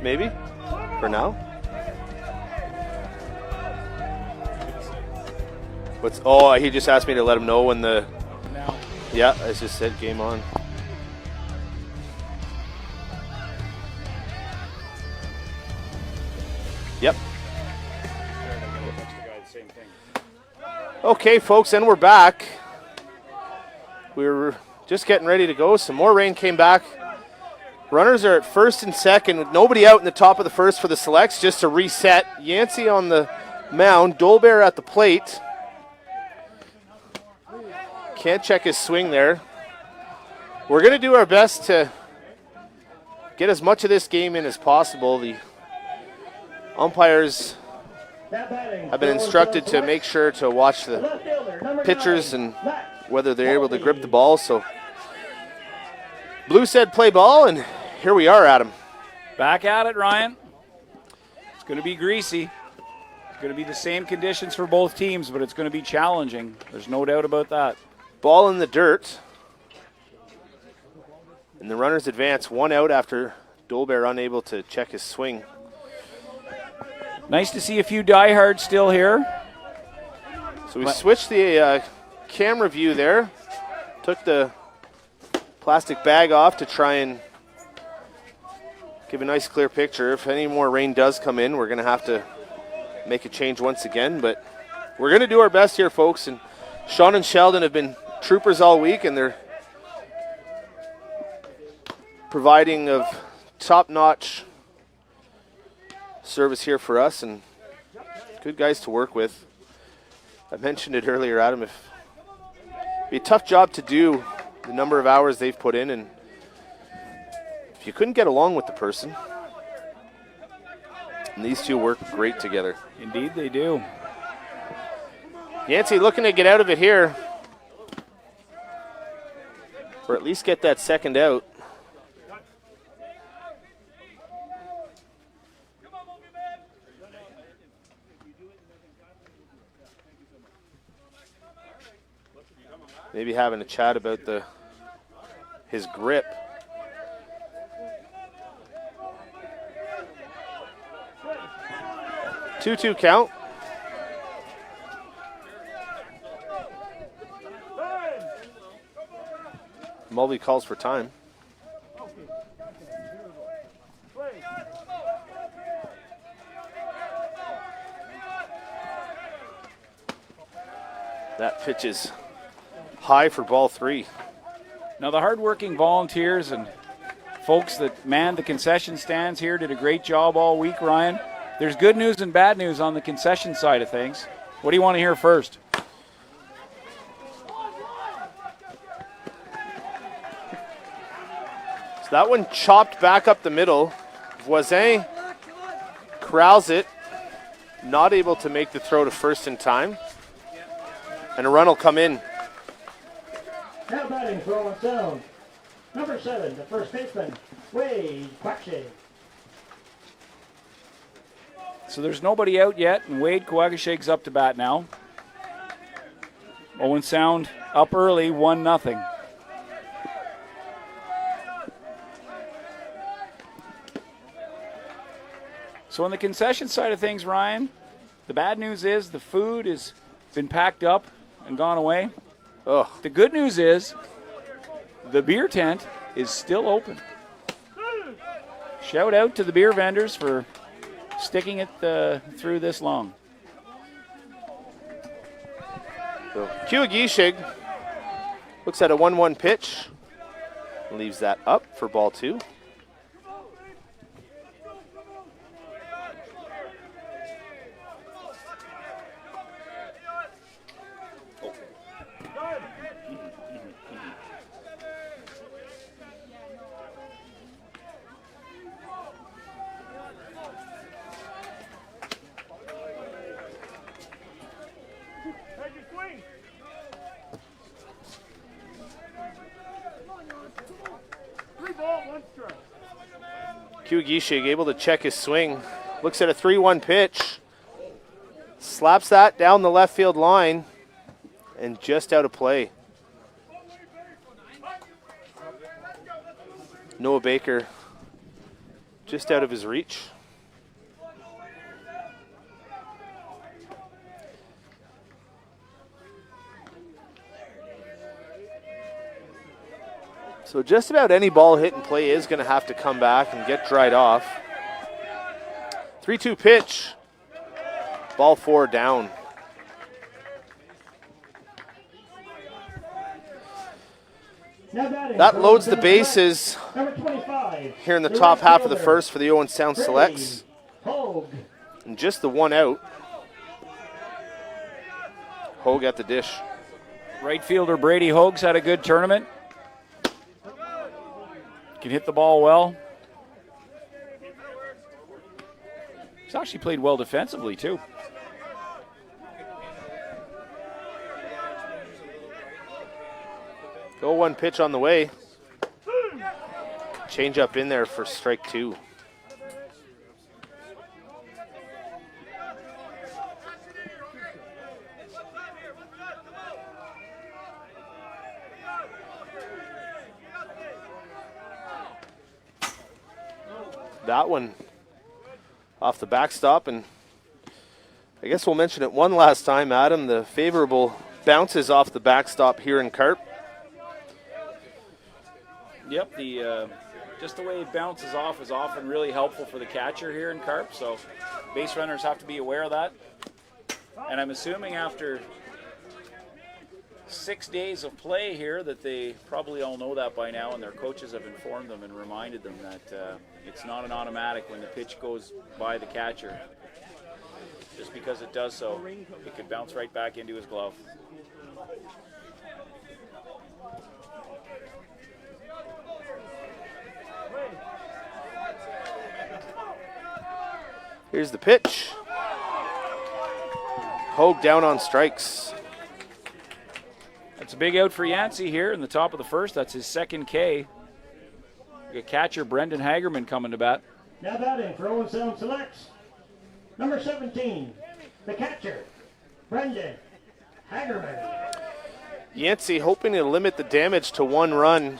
maybe, for now. He just asked me to let him know when the... Now. Yeah, I just said game on. Yep. Okay, folks, and we're back. We were just getting ready to go. Some more rain came back. Runners are at first and second with nobody out in the top of the first for the selects, just to reset. Yancey on the mound, Dolbear at the plate. Can't check his swing there. We're going to do our best to get as much of this game in as possible. The umpires have been instructed to make sure to watch the pitchers and whether they're able to grip the ball. So Blue said play ball, and here we are, Adam. Back at it, Ryan. It's going to be greasy. It's going to be the same conditions for both teams, but it's going to be challenging. There's no doubt about that. Ball in the dirt. And the runners advance, one out after Dolbear unable to check his swing. Nice to see a few diehards still here. So we switched the camera view there. Took the plastic bag off to try and give a nice clear picture. If any more rain does come in, we're going to have to make a change once again. But we're going to do our best here, folks. And Sean and Sheldon have been troopers all week, and they're providing of top-notch service here for us, and good guys to work with. I mentioned it earlier, Adam, it'd be a tough job to do, the number of hours they've put in, and if you couldn't get along with the person, and these two work great together. Indeed they do. Yancey looking to get out of it here, or at least get that second out. Maybe having a chat about his grip. Two count. Mulvey calls for time. That pitch is high for ball three. Now the hardworking volunteers and folks that manned the concession stands here did a great job all week, Ryan. There's good news and bad news on the concession side of things. What do you want to hear first? So that one chopped back up the middle. Voisin corrals it, not able to make the throw to first in time. And a run will come in. Now batting for ON2, number 7, the first baseman, Wade Quackshade. So there's nobody out yet, and Wade Quackshag's up to bat now. Owen Sound up early, 1-0. So on the concession side of things, Ryan, the bad news is the food has been packed up and gone away. Oh. The good news is the beer tent is still open. Shout out to the beer vendors for sticking it through this long. So Kuagishig looks at a 1-1 pitch. Leaves that up for ball two. Kuagishig able to check his swing. Looks at a 3-1 pitch. Slaps that down the left field line and just out of play. Noah Baker just out of his reach. So just about any ball hit and play is going to have to come back and get dried off. 3-2 pitch. Ball 4 down. That loads the bases here in the top half of the first for the Owen Sound Selects. And just the one out. Hogue at the dish. Right fielder Brady Hogue's had a good tournament. Can hit the ball well. He's actually played well defensively, too. Go 1 pitch on the way. Change up in there for strike 2. That one off the backstop, and I guess we'll mention it one last time, Adam, the favorable bounces off the backstop here in Carp. Yep, just the way it bounces off is often really helpful for the catcher here in Carp, so base runners have to be aware of that. And I'm assuming after 6 days of play here that they probably all know that by now, and their coaches have informed them and reminded them that it's not an automatic when the pitch goes by the catcher. Just because it does so, it could bounce right back into his glove. Here's the pitch. Hogue down on strikes. That's a big out for Yancey here in the top of the first. That's his second K. We got catcher Brendan Hagerman coming to bat. Now batting for Owen Sound Selects, number 17, the catcher, Brendan Hagerman. Yancey hoping to limit the damage to 1 run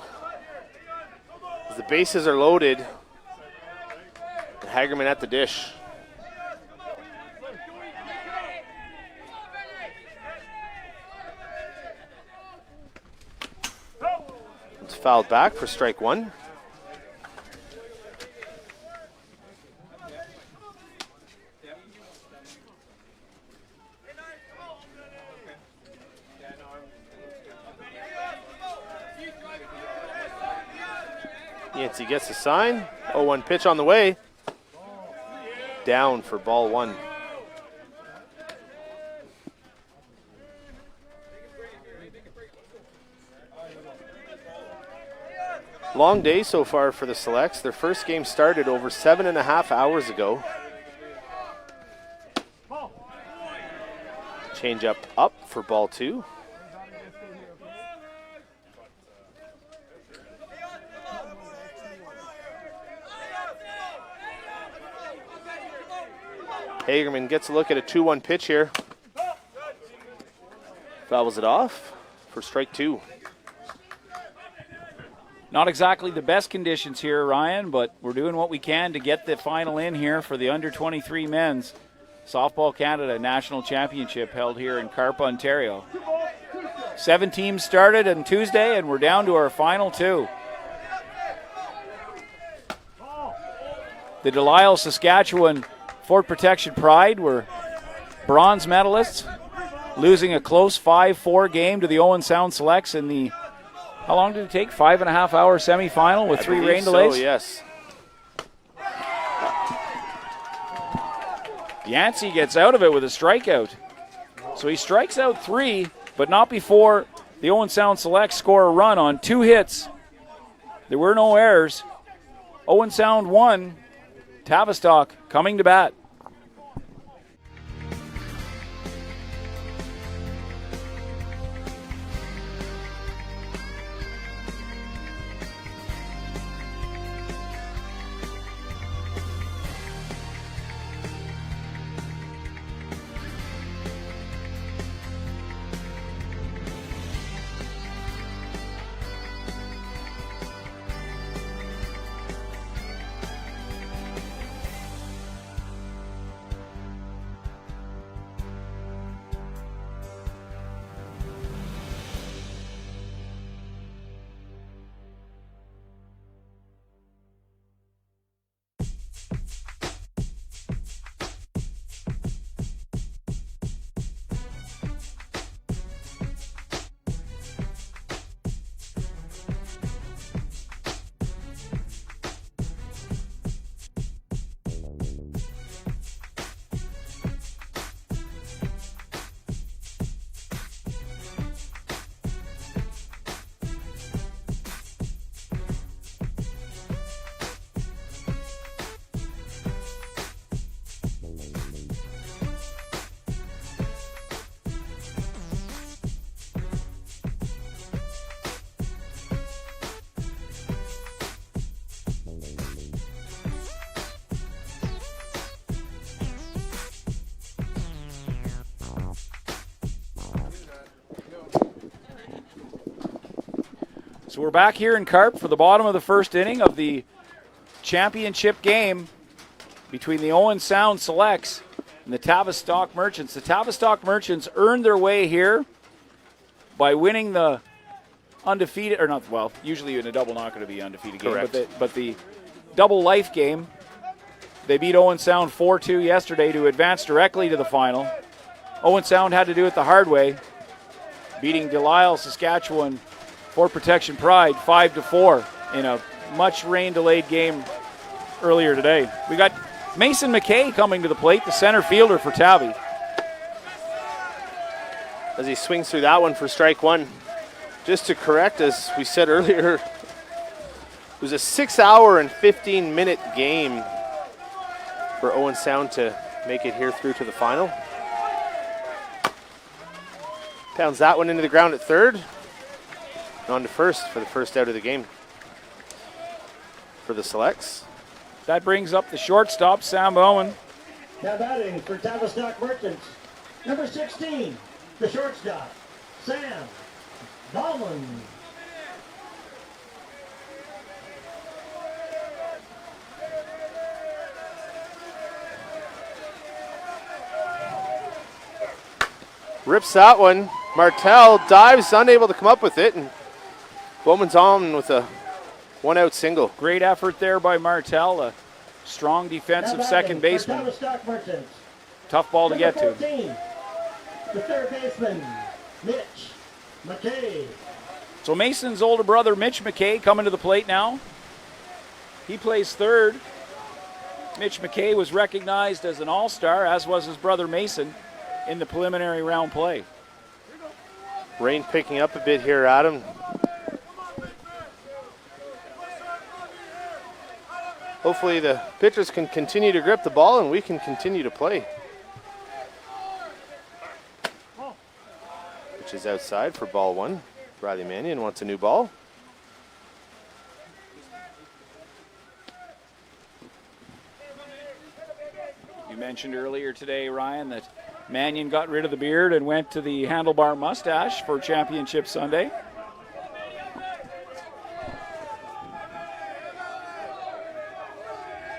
as the bases are loaded. Hagerman at the dish. It's fouled back for strike 1. Yancey gets the sign. 0-1 pitch on the way. Down for ball 1. Long day so far for the Selects. Their first game started over 7.5 hours ago. Change up for ball 2. Hagerman gets a look at a 2-1 pitch here. Fouls it off for strike 2. Not exactly the best conditions here, Ryan, but we're doing what we can to get the final in here for the under-23 men's Softball Canada National Championship held here in Carp, Ontario. 7 teams started on Tuesday, and we're down to our final 2. The Delisle, Saskatchewan Fort Protection Pride were bronze medalists, losing a close 5-4 game to the Owen Sound Selects in the, how long did it take? 5.5 hour semifinal with 3 rain delays? So, yes. Yancey gets out of it with a strikeout. So he strikes out 3, but not before the Owen Sound Selects score a run on 2 hits. There were no errors. Owen Sound 1, Tavistock coming to bat. So we're back here in Carp for the bottom of the first inning of the championship game between the Owen Sound Selects and the Tavistock Merchants. The Tavistock Merchants earned their way here by winning the undefeated, or not, well, usually in a double not going to be undefeated game, but the double life game. They beat Owen Sound 4-2 yesterday to advance directly to the final. Owen Sound had to do it the hard way, beating Delisle, Saskatchewan, Fort Protection Pride 5-4 in a much rain-delayed game earlier today. We got Mason McKay coming to the plate, the center fielder for Tavi. As he swings through that one for strike one. Just to correct, as we said earlier, it was a 6-hour and 15-minute game for Owen Sound to make it here through to the final. Pounds that one into the ground at third. And on to first for the first out of the game for the Selects. That brings up the shortstop, Sam Owen. Now batting for Tavistock Merchants, number 16, the shortstop, Sam Bauman. Rips that one. Martel dives, unable to come up with it, and Bowman's on with a one-out single. Great effort there by Martel, a strong defensive second baseman. Tough ball to get to. 14, the third baseman, Mitch McKay. So Mason's older brother, Mitch McKay, coming to the plate now. He plays third. Mitch McKay was recognized as an all-star, as was his brother Mason, in the preliminary round play. Rain picking up a bit here, Adam. Hopefully the pitchers can continue to grip the ball and we can continue to play. Which is outside for ball one. Riley Mannion wants a new ball. You mentioned earlier today, Ryan, that Mannion got rid of the beard and went to the handlebar mustache for Championship Sunday.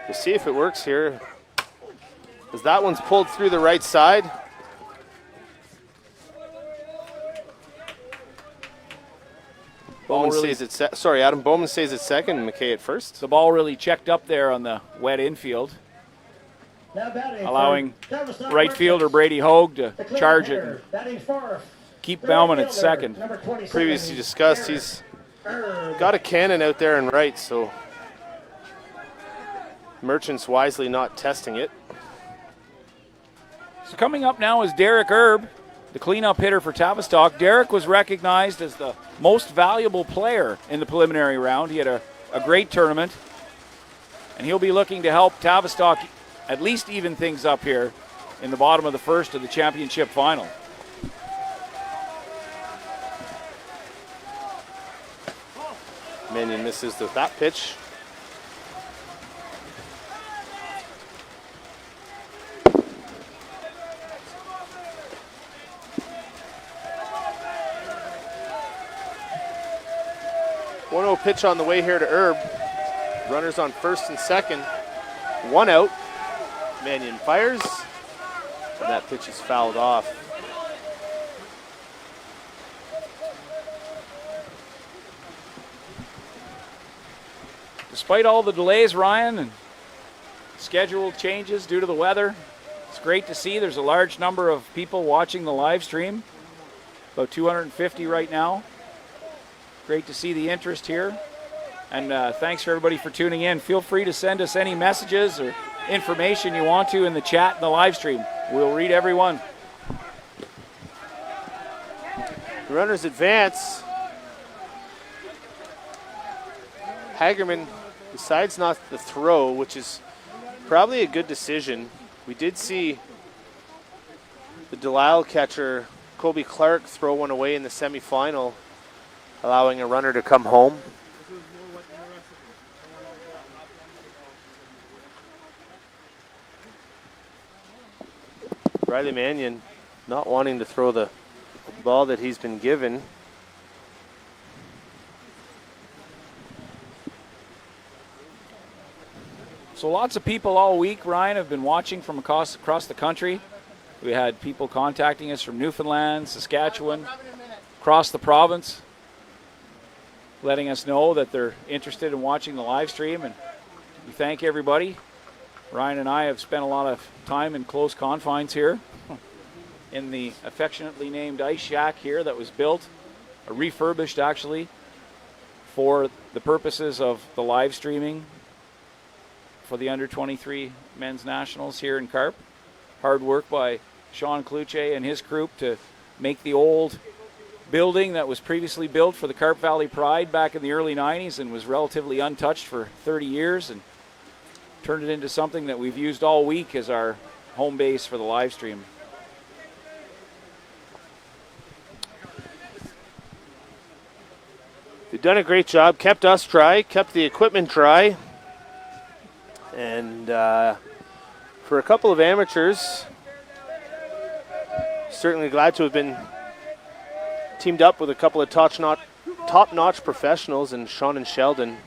We'll see if it works here. As that one's pulled through the right side. Bowman stays at Adam Bowman stays at second and McKay at first. The ball really checked up there on the wet infield, allowing right fielder Brady Hogue to charge it and keep Bauman at second. Previously discussed, he's got a cannon out there in right, so Merchants wisely not testing it. So coming up now is Derek Erb, the cleanup hitter for Tavistock. Derek was recognized as the most valuable player in the preliminary round. He had a great tournament, and he'll be looking to help Tavistock at least even things up here in the bottom of the first of the championship final. Mannion misses with that pitch. One-0 pitch on the way here to Erb. Runners on first and second. One out. Mannion fires, and that pitch is fouled off. Despite all the delays, Ryan, and scheduled changes due to the weather, it's great to see there's a large number of people watching the live stream, about 250 right now. Great to see the interest here, and thanks for everybody for tuning in. Feel free to send us any messages or information you want to in the chat and the live stream. We'll read every one. The runners advance. Hagerman decides not to throw, which is probably a good decision. We did see the Delisle catcher, Colby Clark, throw one away in the semifinal, allowing a runner to come home. Riley Mannion not wanting to throw the ball that he's been given. So lots of people all week, Ryan, have been watching from across the country. We had people contacting us from Newfoundland, Saskatchewan, across the province, letting us know that they're interested in watching the live stream, and we thank everybody. Ryan and I have spent a lot of time in close confines here in the affectionately named ice shack here that was built, refurbished actually, for the purposes of the live streaming for the under-23 men's nationals here in Carp. Hard work by Sean Cluche and his group to make the old building that was previously built for the Carp Valley Pride back in the early 90s and was relatively untouched for 30 years, and turned it into something that we've used all week as our home base for the live stream. They've done a great job, kept us dry, kept the equipment dry, and for a couple of amateurs, certainly glad to have been teamed up with a couple of top-notch professionals in Sean and Sheldon.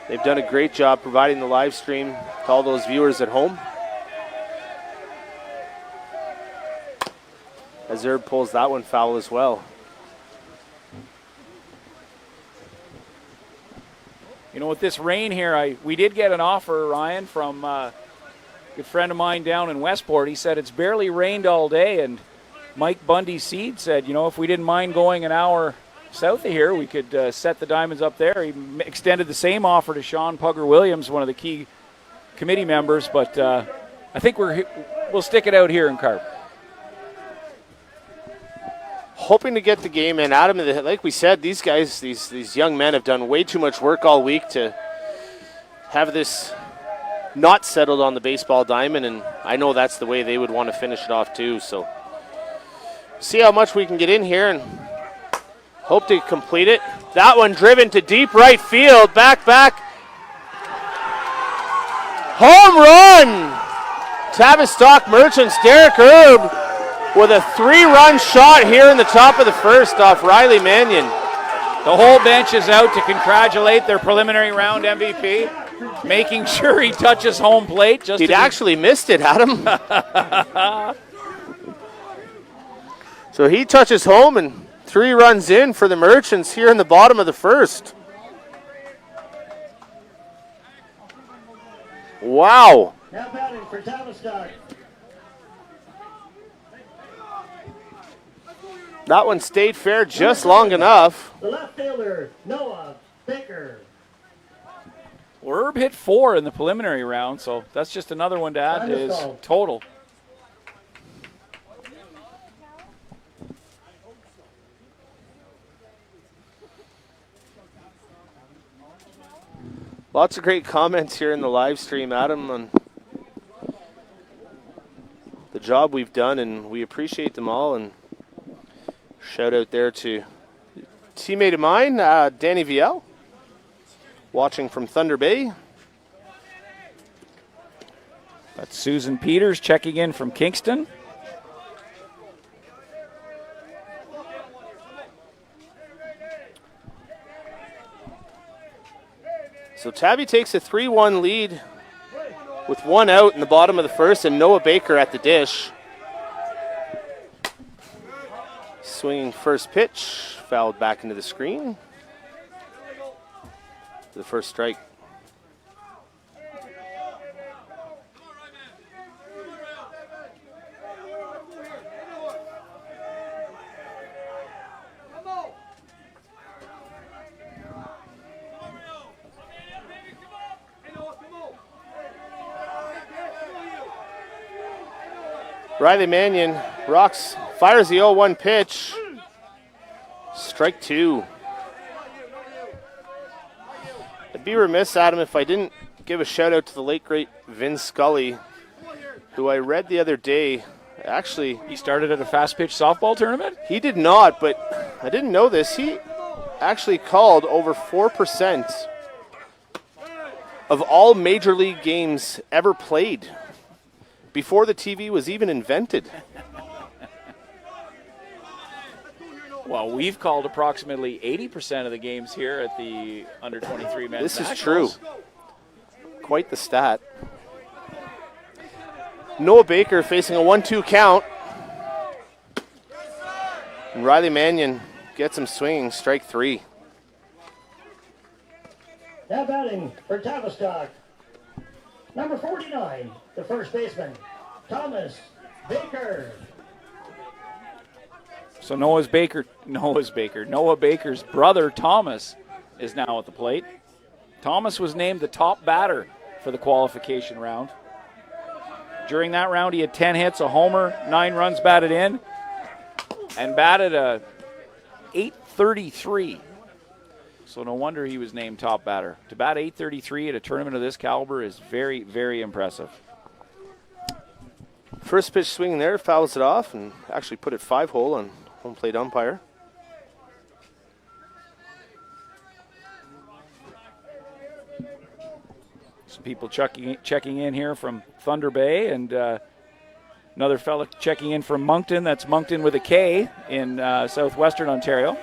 They've done a great job providing the live stream to all those viewers at home. As Herb pulls that one foul as well. You know, with this rain here, we did get an offer, Ryan, from a good friend of mine down in Westport. He said it's barely rained all day, and Mike Bundy Seed said, you know, if we didn't mind going an hour south of here, we could set the diamonds up there. He extended the same offer to Sean Pugger-Williams, one of the key committee members, but I think we'll stick it out here in Carp. Hoping to get the game in. Adam, like we said, these guys, these young men have done way too much work all week to have this not settled on the baseball diamond, and I know that's the way they would want to finish it off too. So see how much we can get in here and hope to complete it. That one driven to deep right field. Back. Home run! Tavistock Merchants, Derek Herb with a 3-run shot here in the top of the first off Riley Mannion. The whole bench is out to congratulate their preliminary round MVP, making sure he touches home plate. He'd actually missed it, Adam. So he touches home, and 3 runs in for the Merchants here in the bottom of the first. Wow. Now batting for Tavistock. That one stayed fair just long enough. The left fielder, Noah Baker. Well, Herb hit 4 in the preliminary round, so that's just another one to add to his total. Lots of great comments here in the live stream, Adam, on the job we've done, and we appreciate them all. And shout out there to a teammate of mine, Danny Viel, watching from Thunder Bay. That's Susan Peters checking in from Kingston. So Tabby takes a 3-1 lead with 1 out in the bottom of the first, and Noah Baker at the dish. Swinging first pitch, fouled back into the screen. The first strike. Riley Mannion fires the 0-1 pitch. Strike 2. I'd be remiss, Adam, if I didn't give a shout out to the late great Vin Scully, who I read the other day. Actually, he started at a fast pitch softball tournament? He did not, but I didn't know this. He actually called over 4% of all major league games ever played before the TV was even invented. Well, we've called approximately 80% of the games here at the under-23 men's This is nationals. true. quite the stat. Noah Baker facing a 1-2 count. And Riley Mannion gets him swinging, strike 3. Now batting for Tavistock, number 49, the first baseman, Thomas Baker. So Noah Baker's brother Thomas is now at the plate. Thomas was named the top batter for the qualification round. During that round, he had 10 hits, a homer, 9 runs batted in, and batted a .833. So no wonder he was named top batter. To bat .833 at a tournament of this caliber is very, very impressive. First pitch swing there, fouls it off, and actually put it 5-hole on home plate umpire. Some people checking in here from Thunder Bay, and another fella checking in from Moncton. That's Moncton with a K in southwestern Ontario.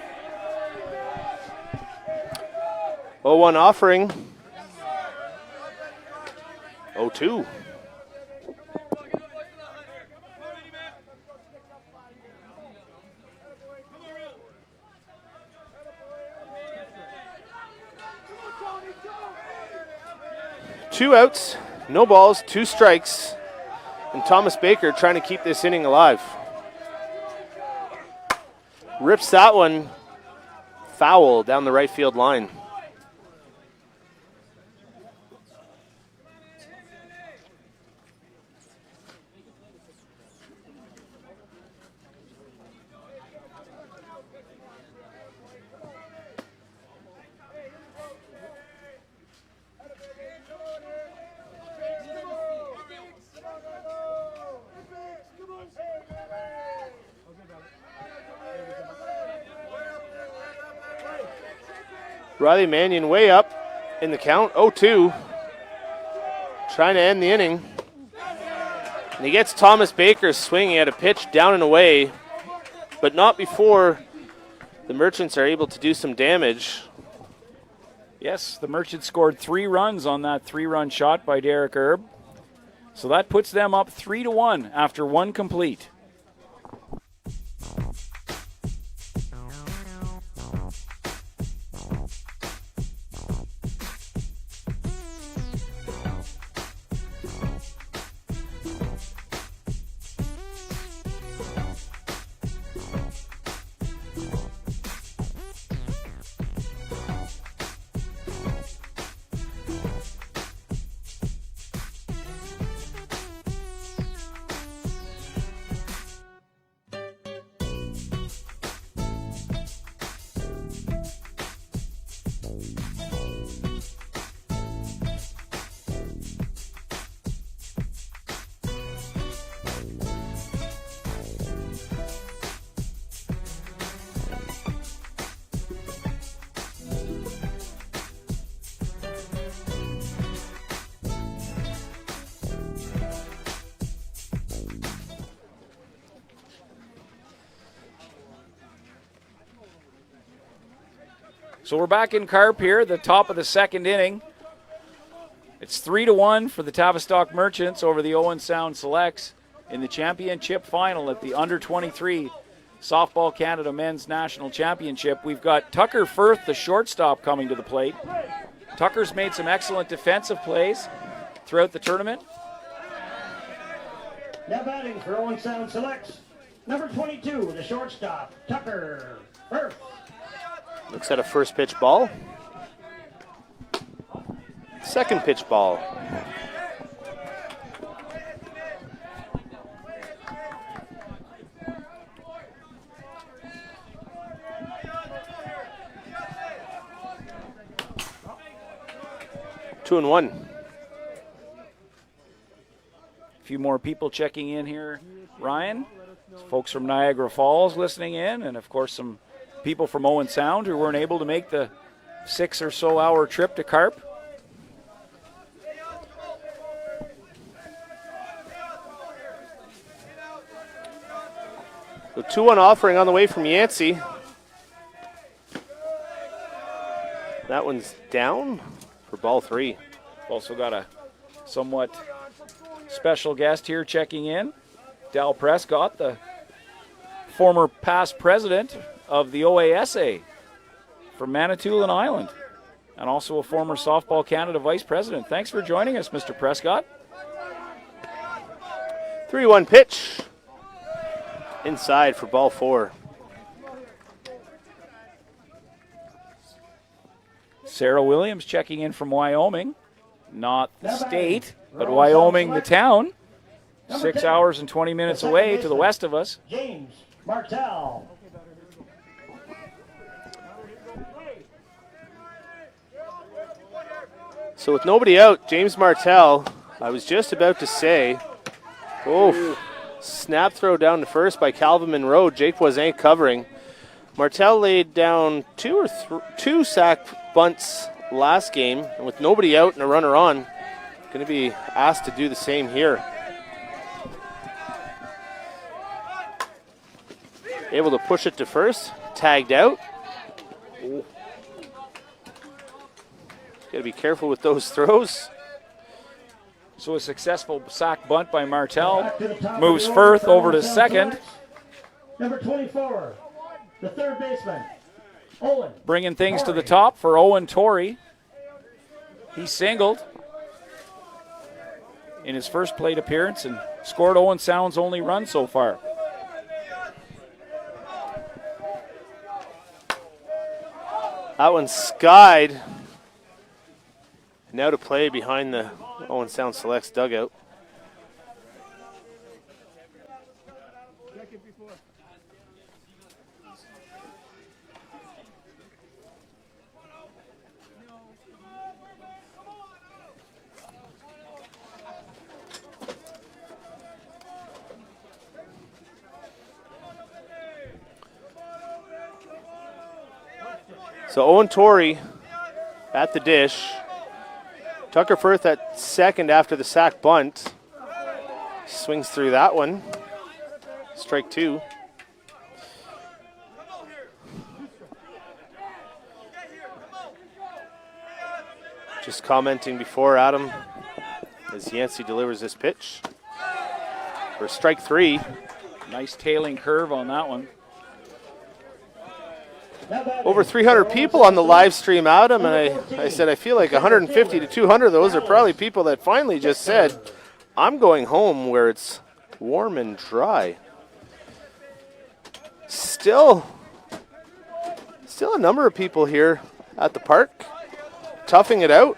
0-1 offering. 0-2. Two outs, no balls, 2 strikes, and Thomas Baker trying to keep this inning alive. Rips that one foul down the right field line. Riley Mannion way up in the count, 0-2. Trying to end the inning. And he gets Thomas Baker swinging at a pitch down and away, but not before the Merchants are able to do some damage. Yes, the Merchants scored 3 runs on that 3-run shot by Derek Erb. So that puts them up 3-1 after 1 complete. So we're back in Carp here, the top of the second inning. It's 3-1 for the Tavistock Merchants over the Owen Sound Selects in the championship final at the Under-23 Softball Canada Men's National Championship. We've got Tucker Firth, the shortstop, coming to the plate. Tucker's made some excellent defensive plays throughout the tournament. Now batting for Owen Sound Selects, number 22, the shortstop, Tucker Firth. Looks at a first pitch ball. Second pitch ball. Two and one. A few more people checking in here, Ryan. Folks from Niagara Falls listening in, and of course some people from Owen Sound who weren't able to make the 6 or so hour trip to Carp. The 2-1 offering on the way from Yancey. That one's down for ball 3. Also got a somewhat special guest here checking in. Dal Prescott, the former past president of the OASA from Manitoulin Island, and also a former Softball Canada vice president. Thanks for joining us, Mr. Prescott. 3-1 pitch. Inside for ball 4. Sarah Williams checking in from Wyoming. Not the state, but Wyoming, the town. 6 hours and 20 minutes away to the west of us. James Martell. So with nobody out, James Martell, I was just about to say, snap throw down to first by Calvin Monroe. Jake Voisin covering. Martell laid down two sack bunts last game, and with nobody out and a runner on, going to be asked to do the same here. Able to push it to first, tagged out. Got to be careful with those throws. So a successful sack bunt by Martell. Moves Firth over to second. Number 24, the third baseman, Owen. Bringing things to the top for Owen Torrey. He singled in his first plate appearance and scored Owen Sound's only run so far. That one skied. Now to play behind the Owen Sound Selects dugout. So Owen Torrey at the dish. Tucker Firth at second after the sack bunt. Swings through that one. Strike 2. Just commenting before Adam as Yancey delivers this pitch. For strike 3. Nice tailing curve on that one. Over 300 people on the live stream, Adam, and I said I feel like 150 to 200 of those are probably people that finally just said, I'm going home where it's warm and dry. Still a number of people here at the park, toughing it out.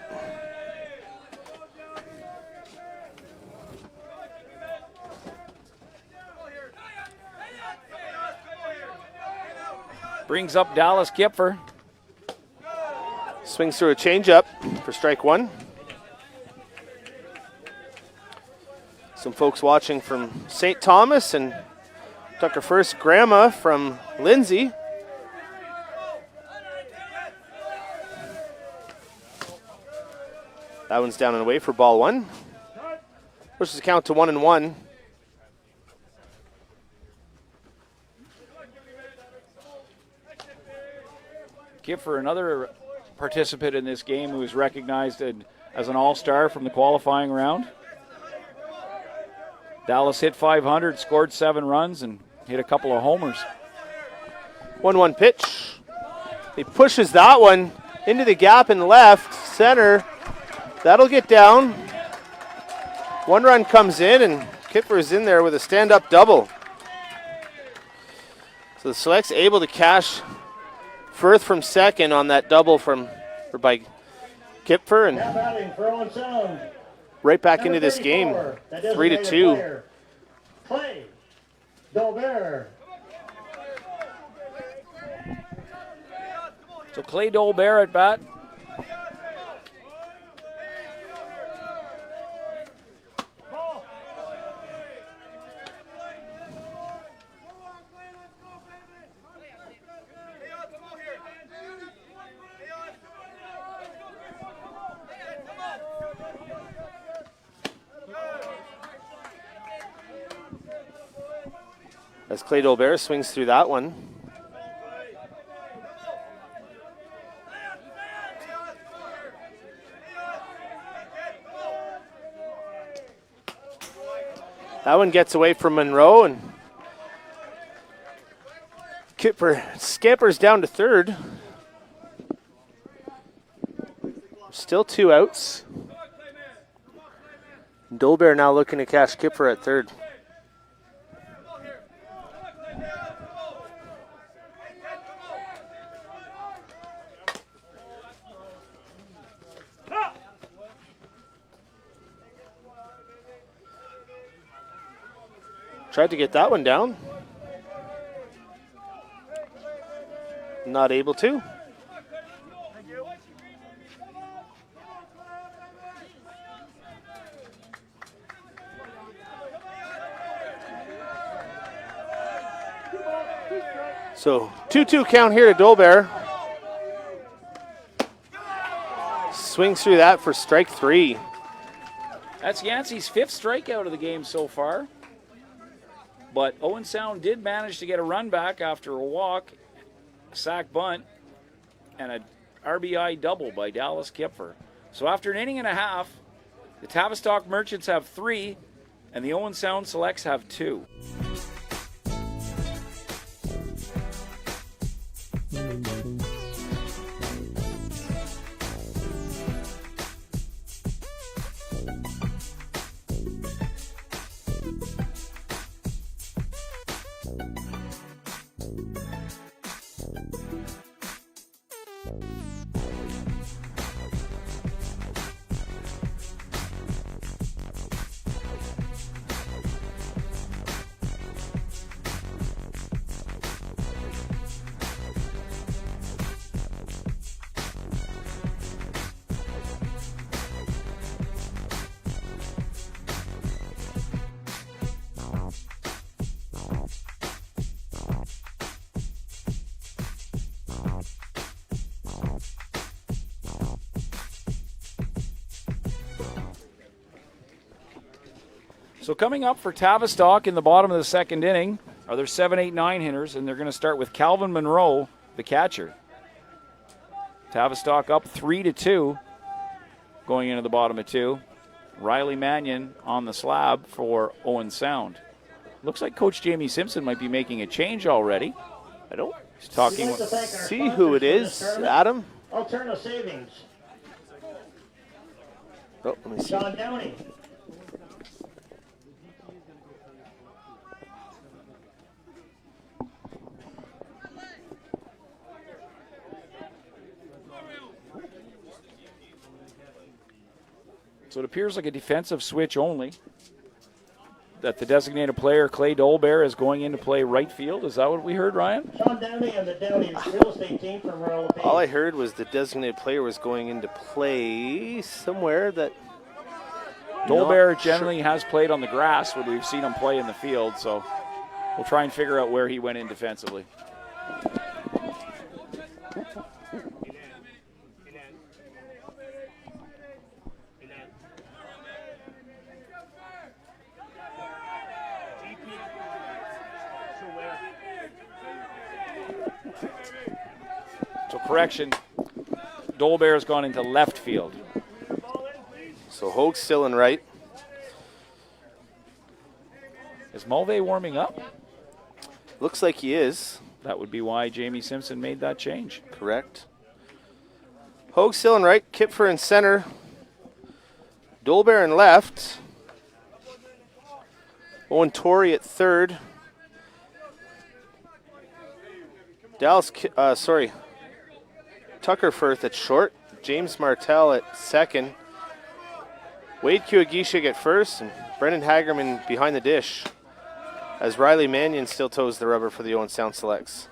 Brings up Dallas Kipfer. Swings through a changeup for strike 1. Some folks watching from St. Thomas and Tucker Firth's grandma from Lindsay. That one's down and away for ball 1. Pushes the count to 1-1. Kipfer, another participant in this game who was recognized as an all-star from the qualifying round. Dallas hit .500, scored 7 runs, and hit a couple of homers. 1-1 pitch. He pushes that one into the gap in left center. That'll get down. 1 run comes in, and Kipfer is in there with a stand-up double. So the Select's able to cash Firth from second on that double by Kipfer, and right back into this game, 3-2. Clay Dolbear. So Clay Dolbear at bat. As Clay Dolbear swings through that one. That one gets away from Monroe, and Kipper scampers down to third. Still 2 outs. Dolbear now looking to catch Kipper at third. Tried to get that one down. Not able to. So 2-2 count here to Dolbear. Swings through that for strike 3. That's Yancey's 5th strikeout of the game so far. But Owen Sound did manage to get a run back after a walk, a sac bunt, and an RBI double by Dallas Kipfer. So after an inning and a half, the Tavistock Merchants have 3, and the Owen Sound Selects have 2. So coming up for Tavistock in the bottom of the second inning are their 7, 8, 9 hitters, and they're going to start with Calvin Monroe, the catcher. Tavistock up 3-2 going into the bottom of 2. Riley Mannion on the slab for Owen Sound. Looks like Coach Jamie Simpson might be making a change already. I don't He's talking We'd like to thank our see who it is. sponsors for this Adam? Alterna Savings. Oh, let me see. Sean Downey. So it appears like a defensive switch only. That the designated player, Clay Dolbear, is going in to play right field. Is that what we heard, Ryan? Sean Downey and the Downey real estate team from Royal Bay. All I heard was the designated player was going into play somewhere that... Dolbear generally has played on the grass when we've seen him play in the field, so we'll try and figure out where he went in defensively. So correction, Dolbear has gone into left field. So Hoag's still in right. Is Mulvey warming up? Looks like he is. That would be why Jamie Simpson made that change. Correct. Hoag still in right. Kipfer in center. Dolbear in left. Owen Torrey at third. Tucker Firth at short. James Martell at second. Wade Kuagishik at first, and Brendan Hagerman behind the dish, as Riley Mannion still toes the rubber for the Owen Sound Selects.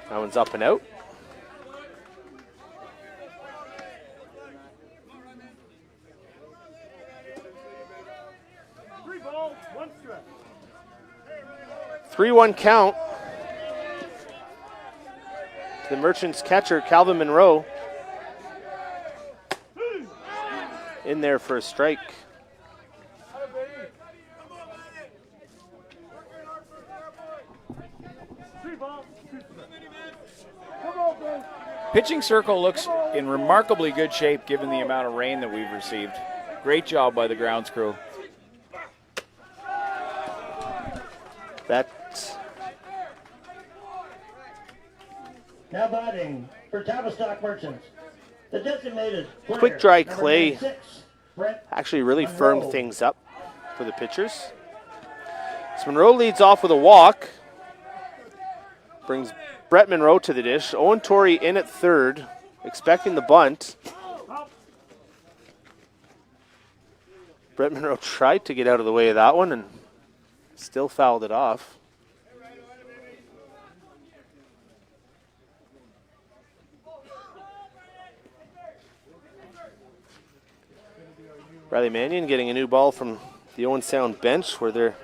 That one's up and out. Three balls, one strike. 3-1 count to the Merchants catcher, Calvin Monroe. In there for a strike. Pitching circle looks in remarkably good shape given the amount of rain that we've received. Great job by the grounds crew. That's Now batting for Tavistock Merchants, the designated player, quick dry number clay 96, Brett actually really Monroe. firmed things up for the pitchers. So Monroe leads off with a walk. Brings Brett Monroe to the dish. Owen Torrey in at third, expecting the bunt. Brett Monroe tried to get out of the way of that one and still fouled it off. Riley Mannion getting a new ball from the Owen Sound bench where they're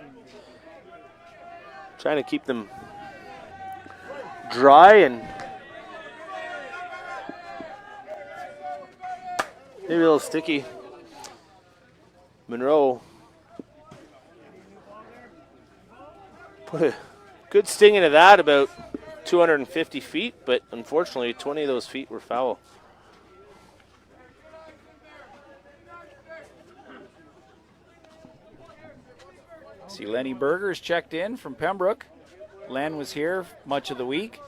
trying to keep them dry and maybe a little sticky. Monroe put a good sting into that about 250 feet, but unfortunately 20 of those feet were foul. See, Lenny Berger's checked in from Pembroke. Len was here much of the week,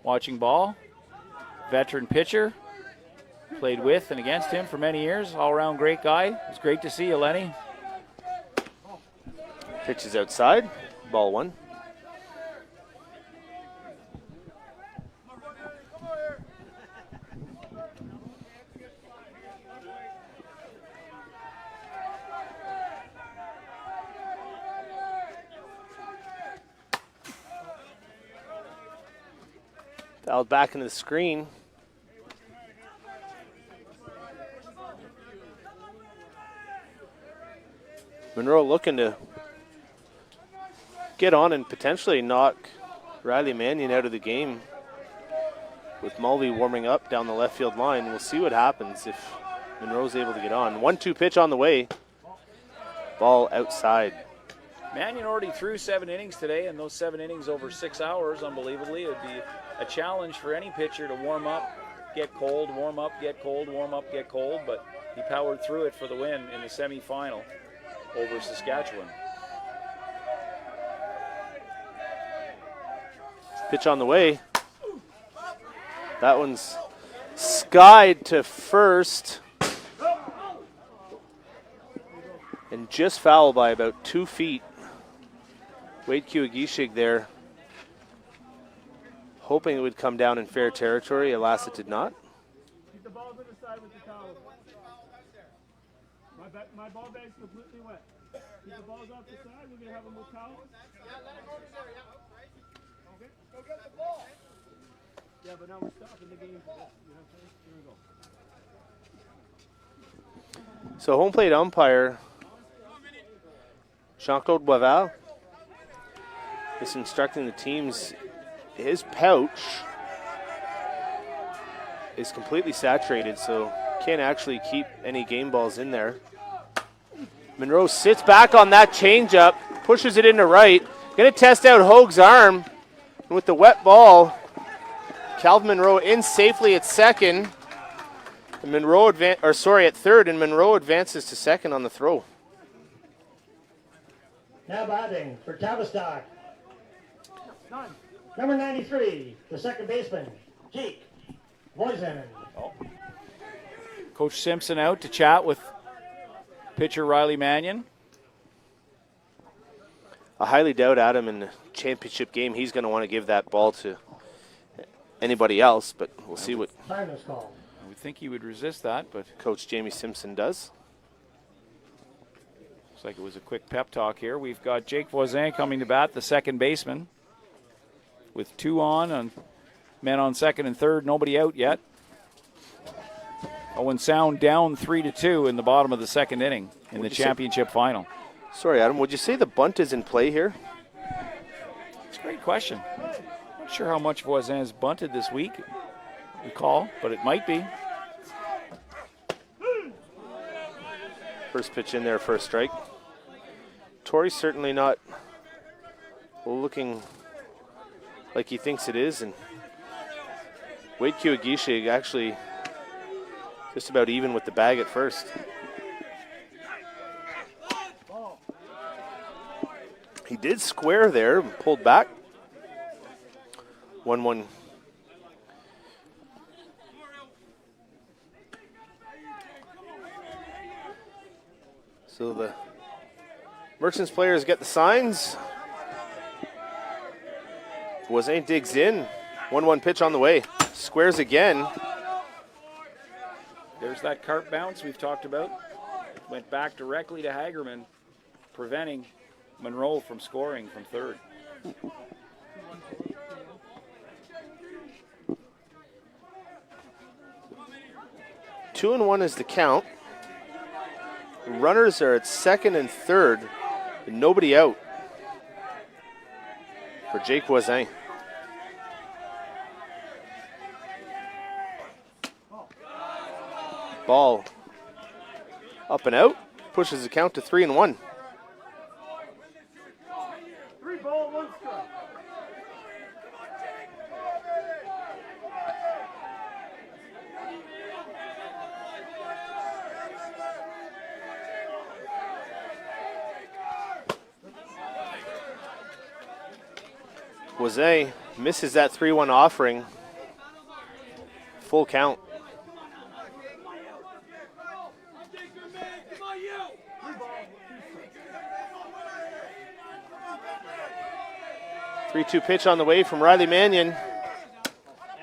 watching ball. Veteran pitcher, played with and against him for many years. All-around great guy. It was great to see you, Lenny. Pitch is outside, ball one. Fouled back into the screen. Monroe looking to get on and potentially knock Riley Mannion out of the game with Mulvey warming up down the left field line. We'll see what happens if Monroe's able to get on. 1-2 pitch on the way. Ball outside. Mannion already threw 7 innings today, and those 7 innings over 6 hours, unbelievably. It would be a challenge for any pitcher to warm up, get cold, warm up, get cold, warm up, get cold, but he powered through it for the win in the semifinal over Saskatchewan. Pitch on the way. That one's skied to first. And just fouled by about 2 feet. Wade Kiwagishig there, hoping it would come down in fair territory. Alas, it did not. Keep the balls on the side with the towel. My ball bag's completely wet. Keep the balls off the side. We're going to have them with towels. Yeah, let it go over there. Yeah. Okay. Go get the ball. Yeah, but now we're stopping the game for this. You know what I'm saying? Here we go. So home plate umpire Jean-Claude Boisval is instructing the teams. His pouch is completely saturated, so can't actually keep any game balls in there. Monroe sits back on that changeup, pushes it into right. Going to test out Hoag's arm. And with the wet ball, Calvin Monroe in safely at second. And at third, and Monroe advances to second on the throw. Now batting for Tavistock, number 93, the second baseman, Jake Voisin. Coach Simpson out to chat with pitcher Riley Mannion. I highly doubt Adam in the championship game he's going to want to give that ball to anybody else, but we'll see what Timeless call. I would think he would resist that, but Coach Jamie Simpson does. looks like it was a quick pep talk here. We've got Jake Voisin coming to bat, the second baseman, with 2 on, men on second and third, nobody out yet. Owen Sound down 3-2 in the bottom of the second inning in the championship final. Sorry, Adam, would you say the bunt is in play here? It's a great question. Not sure how much Voisin has bunted this week, recall, but it might be. First pitch in there for a strike. Torrey's certainly not looking like he thinks it is, and Wade Kiwagishi actually just about even with the bag at first. He did square there, pulled back. 1-1. So the Merchants players get the signs. Voisin digs in. 1-1 pitch on the way. Squares again. There's that cart bounce we've talked about. Went back directly to Hagerman, preventing Monroe from scoring from third. 2-1 is the count. Runners are at second and third, and nobody out for Jake Voisin. Ball up and out, pushes the count to 3-1. 3 ball, 1 strike. Voisin misses that 3-1 offering. Full count. Three-two pitch on the way from Riley Mannion.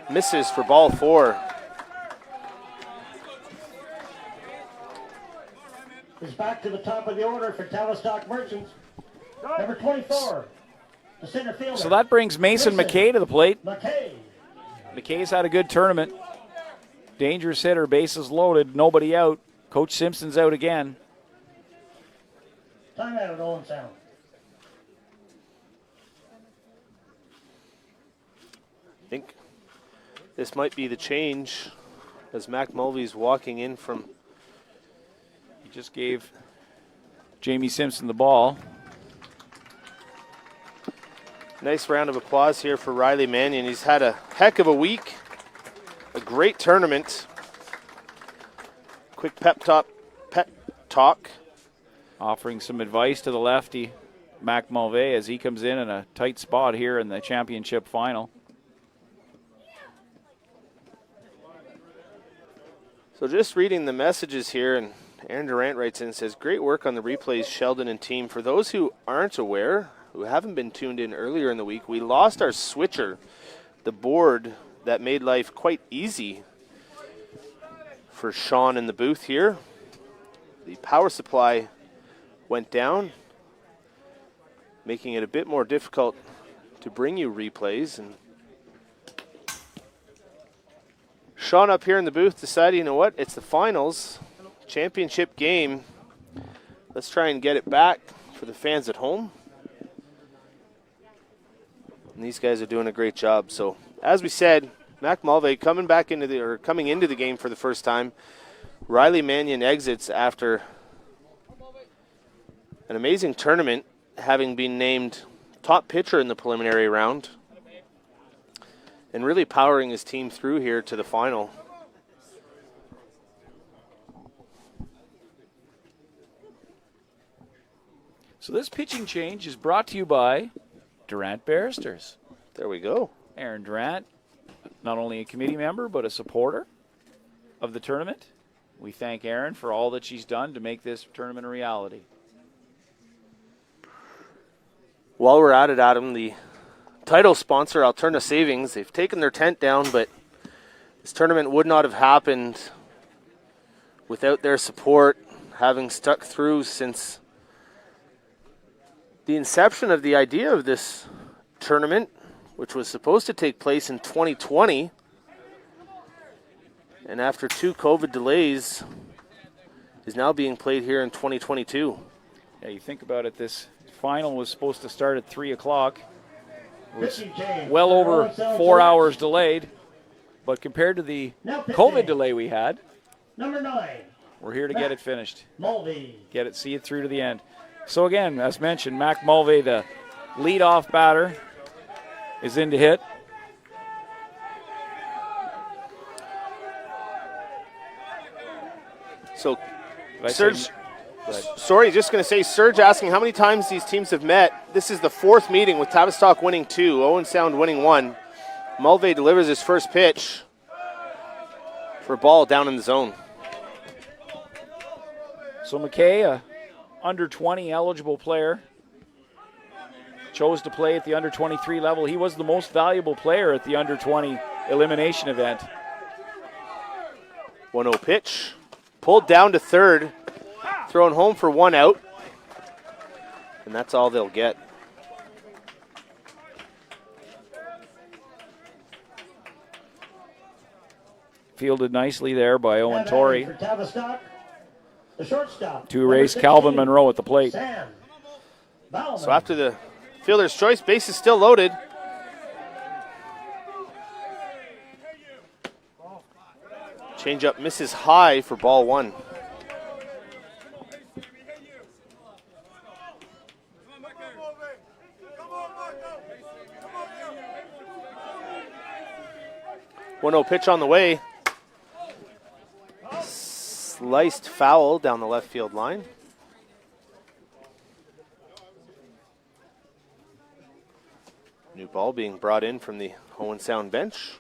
Misses for ball 4. Is back to the top of the order for Tavistock Merchants. Number 24, the center fielder. So that brings Mason McKay to the plate. McKay. McKay's had a good tournament. Dangerous hitter, bases loaded, nobody out. Coach Simpson's out again. Timeout at Owen Sound. I think this might be the change as Mac Mulvey's walking in from. He just gave Jamie Simpson the ball. Nice round of applause here for Riley Mannion. He's had a heck of a week, a great tournament. Quick pep talk. Offering some advice to the lefty, Mac Mulvey, as he comes in a tight spot here in the championship final. So just reading the messages here, and Aaron Durant writes in and says, great work on the replays, Sheldon and team. For those who aren't aware, who haven't been tuned in earlier in the week, we lost our switcher, the board that made life quite easy for Sean in the booth here. The power supply went down, making it a bit more difficult to bring you replays. And Sean up here in the booth decided, you know what, it's the finals, championship game. Let's try and get it back for the fans at home. And these guys are doing a great job. So, as we said, Mac Mulvey coming into the game for the first time. Riley Mannion exits after an amazing tournament, having been named top pitcher in the preliminary round, and really powering his team through here to the final. So this pitching change is brought to you by Durant Barristers. There we go. Aaron Durant, not only a committee member, but a supporter of the tournament. We thank Aaron for all that she's done to make this tournament a reality. While we're at it, Adam, the title sponsor, Alterna Savings, they've taken their tent down, but this tournament would not have happened without their support, having stuck through since the inception of the idea of this tournament, which was supposed to take place in 2020. And after 2 COVID delays, is now being played here in 2022. Yeah, you think about it, this final was supposed to start at 3 o'clock. It was well over 4 hours delayed. But compared to the COVID delay we had, Number 9. we're here to get it finished. Mulvey. See it through to the end. So again, as mentioned, Mac Mulvey, the leadoff batter, is in to hit. So, Did I say- Serge, Go ahead. sorry, just going to say, Serge asking how many times these teams have met. This is the 4th meeting with Tavistock winning 2, Owen Sound winning 1. Mulvey delivers his first pitch for a ball down in the zone. So McKay, a under 20 eligible player, chose to play at the under 23 level. He was the most valuable player at the under 20 elimination event. 1-0 pitch. Pulled down to third. Thrown home for 1 out. And that's all they'll get. Fielded nicely there by Owen Now Torrey batting for Tavistock, the shortstop. to erase Calvin Monroe at the plate. Sam Bauman. So after the fielder's choice, base is still loaded. Changeup misses high for ball 1. One 0 pitch on the way. Sliced foul down the left field line. New ball being brought in from the Owen Sound bench.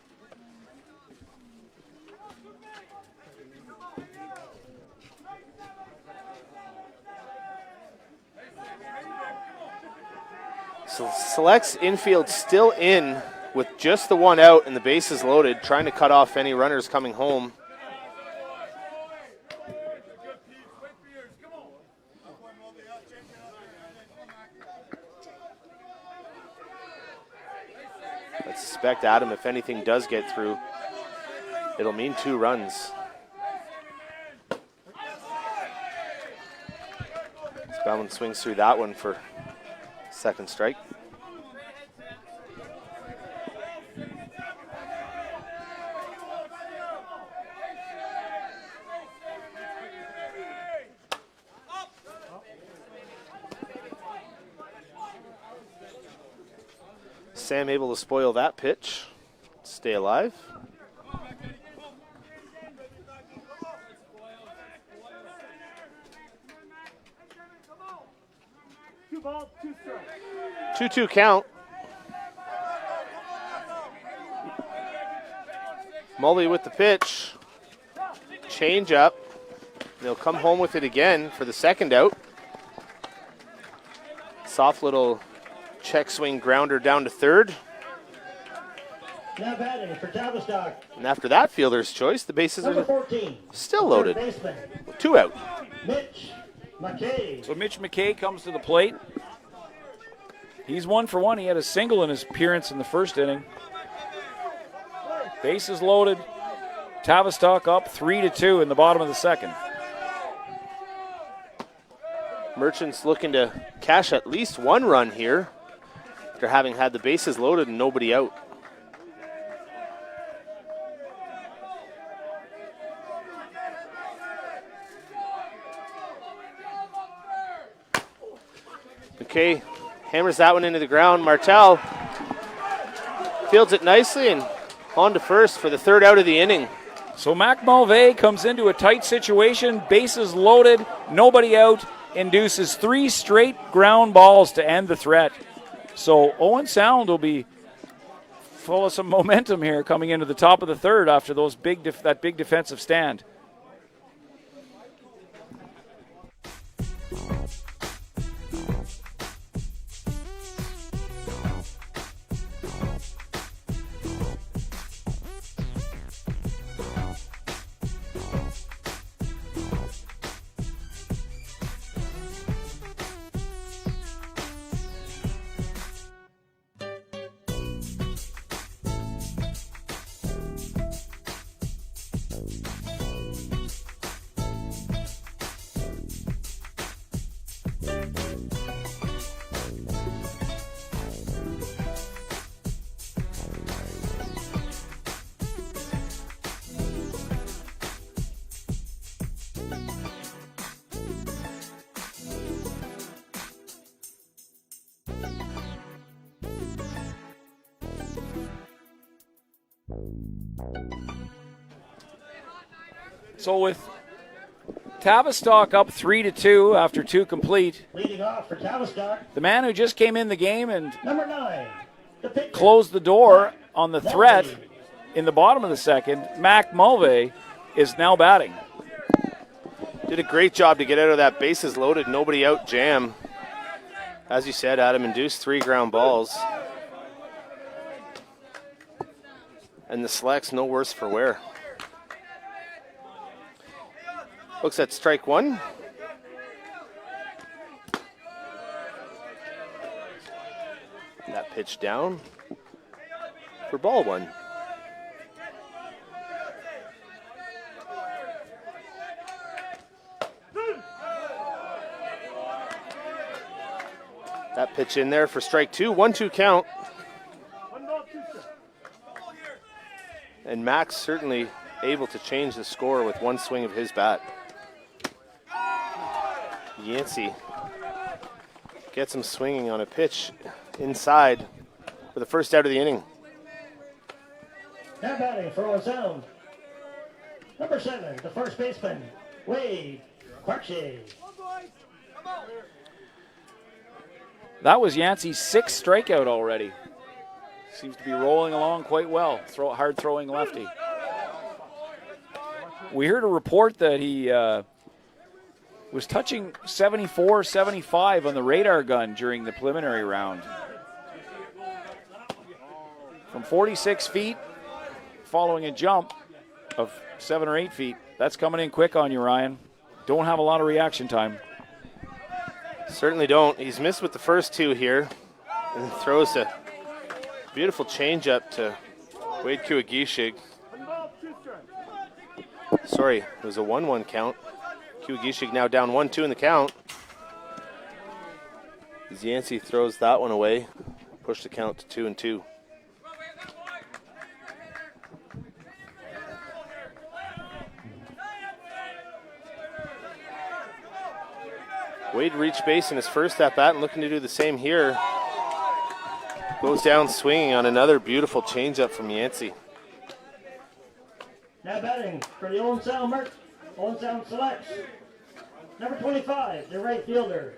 So selects infield still in with just the 1 out and the bases loaded, trying to cut off any runners coming home. I suspect, Adam, if anything does get through, it'll mean 2 runs. Bowman swings through that one for second strike. Sam able to spoil that pitch, stay alive. Two balls, 2 strikes. 2-2 count. Mulvey with the pitch. Change up. They'll come home with it again for the second out. Soft little check swing grounder down to third. Now batting for Tavistock, And after that fielder's choice, the bases number are 14. still loaded. Third baseman, With 2 out. Mitch McKay. So Mitch McKay comes to the plate. He's 1 for 1. He had a single in his appearance in the first inning. Bases loaded. Tavistock up 3-2 in the bottom of the second. Merchants looking to cash at least 1 run here after having had the bases loaded and nobody out. McKay hammers that one into the ground. Martel fields it nicely and on to first for the third out of the inning. So Mac Mulvey comes into a tight situation, bases loaded, nobody out, induces 3 straight ground balls to end the threat. So Owen Sound will be full of some momentum here coming into the top of the third after those that big defensive stand. So with Tavistock up 3-2 after 2 complete. Leading off for Tavistock. The man who just came in the game and Number 9, the pitcher. closed the door on the threat in the bottom of the second, Mac Mulvey, is now batting. Did a great job to get out of that bases loaded, nobody out jam. As you said, Adam, induced 3 ground balls. And the select's no worse for wear. Looks at strike 1. That pitch down for ball 1. That pitch in there for strike 2. 1-2 count. And Max certainly able to change the score with one swing of his bat. Yancey gets him swinging on a pitch inside for the first out of the inning. Now batting for ON2. Number 7, the first baseman, Wade Parkshay. That was Yancey's 6th strikeout already. Seems to be rolling along quite well. Hard throwing lefty. We heard a report that he was touching 74, 75 on the radar gun during the preliminary round. From 46 feet, following a jump of 7 or 8 feet. That's coming in quick on you, Ryan. Don't have a lot of reaction time. Certainly don't. He's missed with the first 2 here and throws a beautiful changeup to Wade Kuagishig. Sorry, it was a 1-1 count. Kuagishig now down 1-2 in the count. As Yancey throws that one away, push the count to 2-2. Wade reached base in his first at-bat and looking to do the same here. Goes down swinging on another beautiful changeup from Yancey. Now batting for the ON2 selects. Number 25, the right fielder,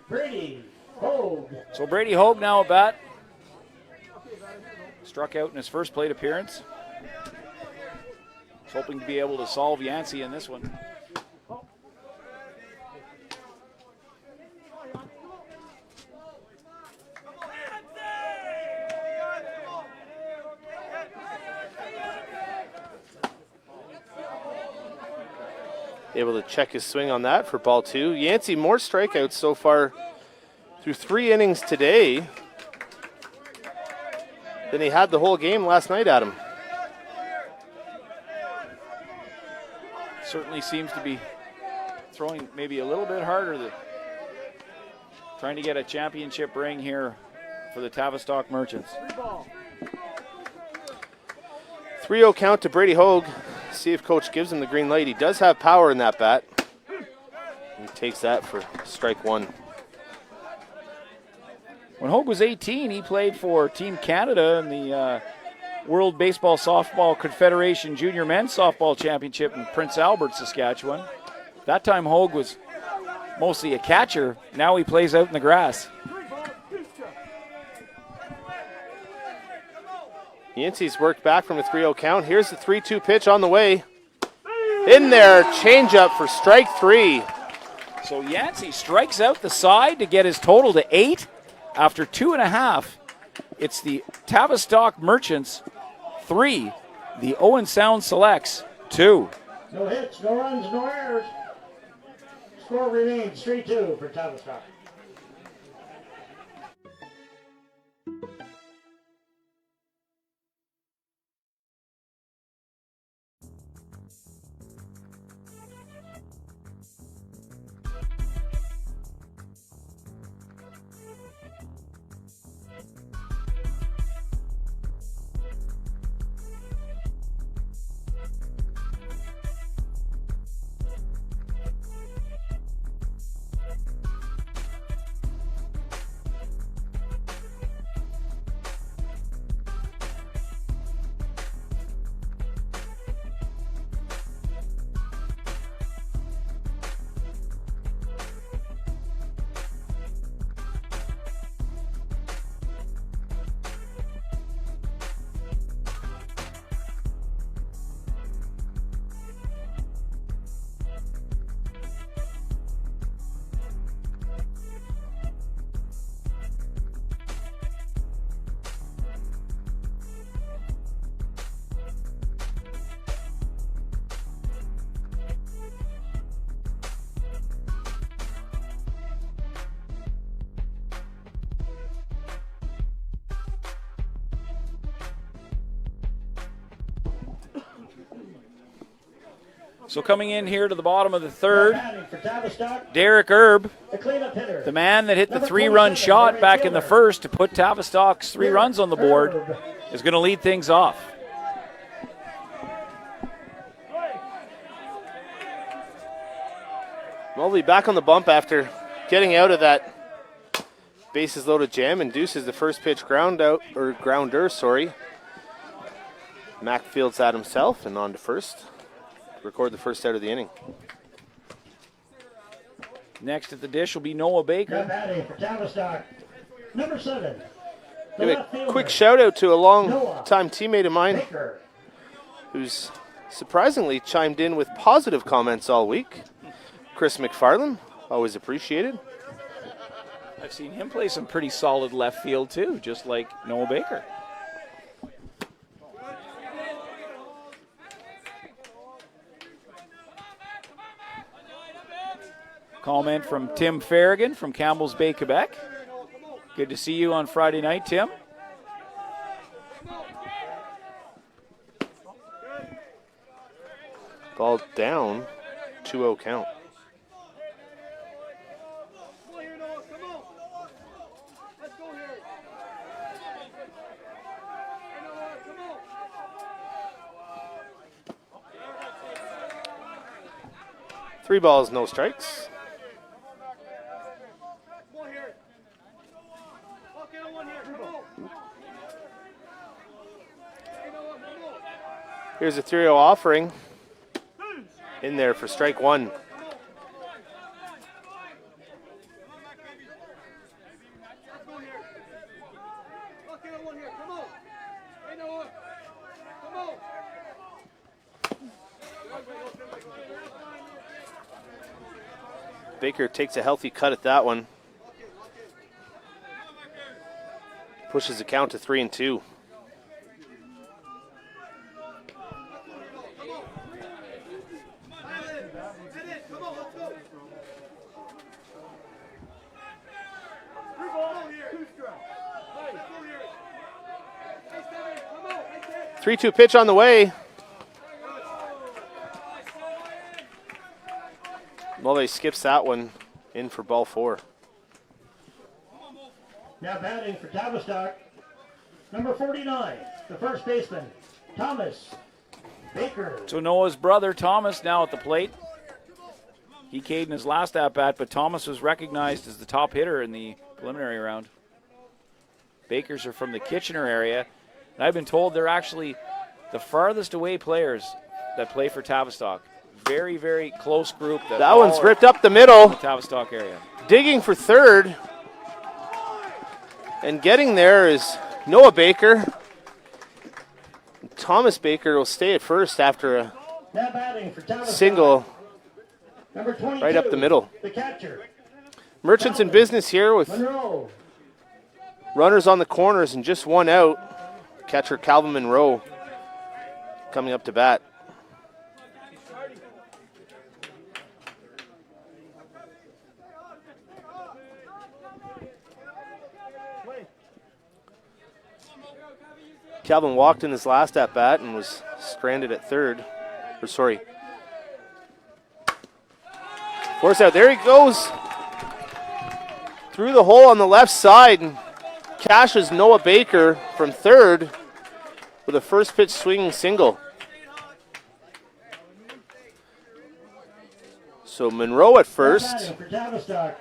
Brady Hogue. So Brady Hogue now at bat. Struck out in his first plate appearance. He's hoping to be able to solve Yancey in this one. Able to check his swing on that for ball 2. Yancey, more strikeouts so far through 3 innings today than he had the whole game last night, Adam. Certainly seems to be throwing maybe a little bit harder. Trying to get a championship ring here for the Tavistock Merchants. 3-0 count to Brady Hogue. See if coach gives him the green light. He does have power in that bat. He takes that for strike 1. When Hogue was 18, he played for Team Canada in the World Baseball Softball Confederation Junior Men's Softball Championship in Prince Albert, Saskatchewan. That time Hogue was mostly a catcher. Now he plays out in the grass. Yancey's worked back from a 3-0 count. Here's the 3-2 pitch on the way. In there, changeup for strike 3. So Yancey strikes out the side to get his total to 8 after 2.5. It's the Tavistock Merchants 3, the Owen Sound Selects 2. No hits, no runs, no errors. Score remains 3-2 for Tavistock. So coming in here to the bottom of the third, Batting for Tavistock, Derek Erb, the cleanup hitter. the man that hit the Number 3-run 27, shot the back in the right first to put Tavistock's 3 runs on the board, Herb. is going to lead things off. Mobley back on the bump after getting out of that bases loaded jam, induces the first pitch grounder. Mack fields that himself and on to first. Record the first out of the inning. Next at the dish will be Noah Now Baker. batting for Tavistock, number 7. The Give left a fielder, quick shout out to a long-time teammate of mine Baker. who's surprisingly chimed in with positive comments all week. Chris McFarland, always appreciated. I've seen him play some pretty solid left field too, just like Noah Baker. Comment from Tim Farragon from Campbell's Bay, Quebec. Good to see you on Friday night, Tim. Ball down, 2-0 count. Come on here, Noah. Come on. Let's go here. Hey, Noah, come on. 3 balls, no strikes. Come on here. Okay, Owen here. Come on. Hey, Noah, come on. Here's a 3-0 offering. In there for strike 1. Let's go here. Okay, Owen here. Come on. Hey, Noah. Come on. Baker takes a healthy cut at that one. Pushes the count to 3-2. Come on, let's go. 3 balls here. 2 strikes. Hey, go here. Hey, Steven, come on. Hey, Ted. 3-2 pitch on the way. Mulvey skips that one in for ball 4. Now batting for Tavistock, number 49, the first baseman, Thomas Baker. So Noah's brother Thomas now at the plate. He caved in his last at-bat, but Thomas was recognized as the top hitter in the preliminary round. Bakers are from the Kitchener area, and I've been told they're actually the farthest away players that play for Tavistock. Very, very close group. That one's ripped up the middle. Tavistock area. Digging for third. And getting there is Noah Baker. Thomas Baker will stay at first after a Now batting for Tavistock, single number 22, right up the middle. the catcher, Merchants in business here with Monroe. runners on the corners and just one out. Catcher Calvin Monroe coming up to bat. Calvin walked in his last at-bat and was stranded at third. Force out. There he goes. Through the hole on the left side and cashes Noah Baker from third with a first pitch swinging single. So Monroe at Now first batting for Tavistock,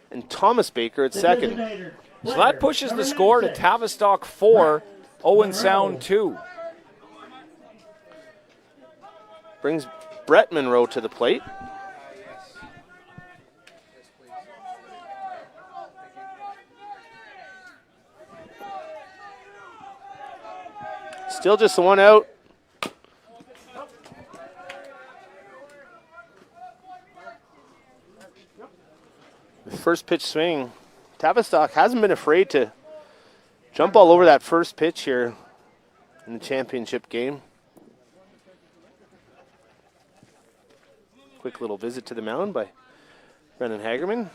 and Thomas Baker at the second. designated So player, that pushes the number score to 96. Tavistock 4, Owen Sound 2. Brings Brett Monroe to the plate. Still just the one out. The first pitch swing. Tavistock hasn't been afraid to jump all over that first pitch here in the championship game. Quick little visit to the mound by Brendan Hagerman.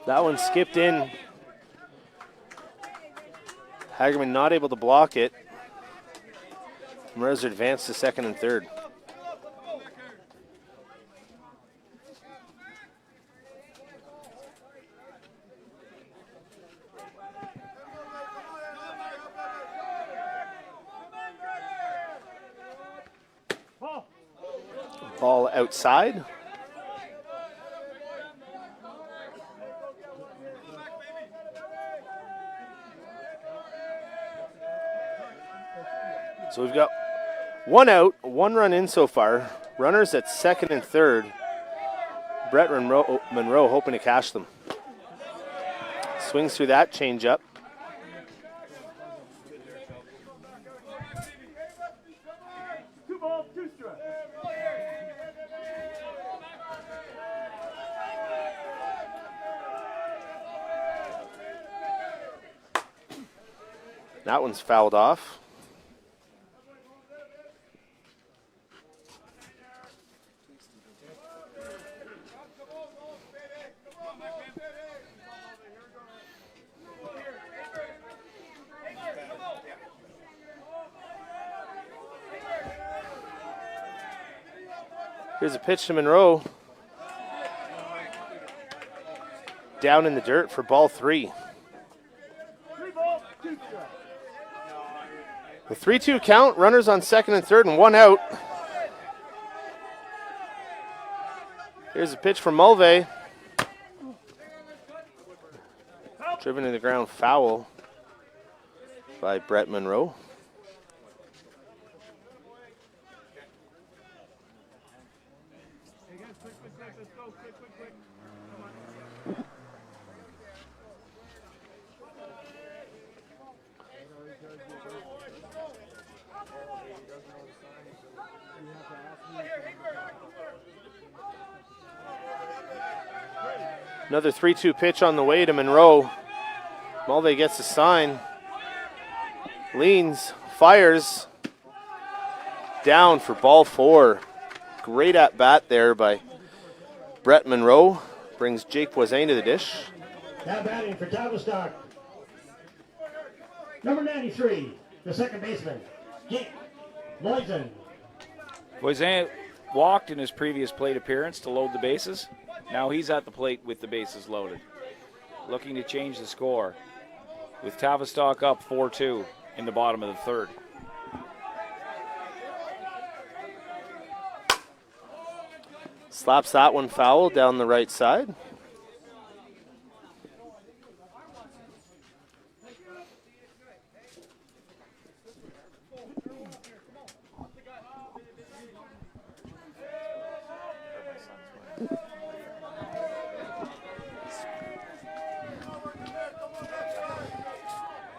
That one skipped in. Hagerman not able to block it. Mariners advance to second and third. Ball outside. So we've got one out, one run in so far. Runners at second and third. Brett Monroe hoping to cash them. Swings through that changeup. That one's fouled off. Here's a pitch to Monroe. Down in the dirt for ball 3. The 3-2 count, runners on second and third and one out. Here's a pitch from Mulvey. Driven to the ground, foul by Brett Monroe. Another 3-2 pitch on the way to Monroe. Mulvey gets a sign. Leans, fires. Down for ball 4. Great at bat there by Brett Monroe. Brings Jake Voisin to the dish. Now batting for Tavistock. Number 93, the second baseman, Jake Voisin. Voisin walked in his previous plate appearance to load the bases. Now he's at the plate with the bases loaded. Looking to change the score with Tavistock up 4-2 in the bottom of the third. Slaps that one foul down the right side.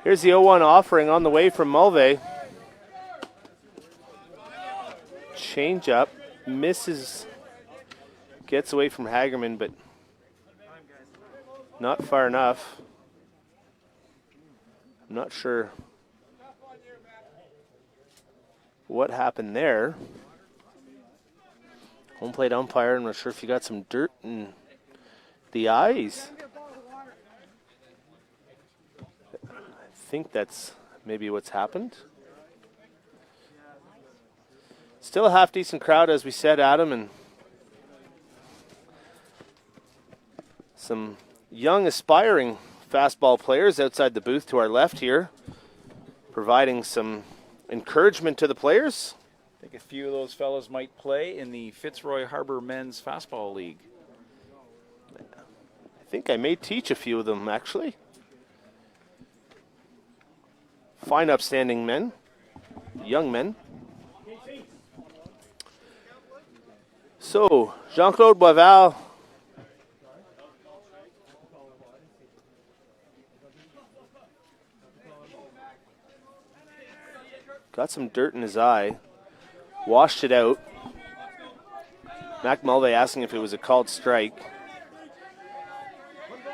Here's the 0-1 offering on the way from Mulvey. Change up, misses, gets away from Hagerman, but not far enough. I'm not sure what happened there. Home plate umpire, I'm not sure if you got some dirt in the eyes. I think that's maybe what's happened. Still a half decent crowd, as we said, Adam, and some young aspiring fastball players outside the booth to our left here, providing some encouragement to the players. I think a few of those fellas might play in the Fitzroy Harbor Men's Fastball League. I think I may teach a few of them, actually. Fine, upstanding men, young men. So, Jean-Claude Boisval. Got some dirt in his eye. Washed it out. Mac Mulvey asking if it was a called strike.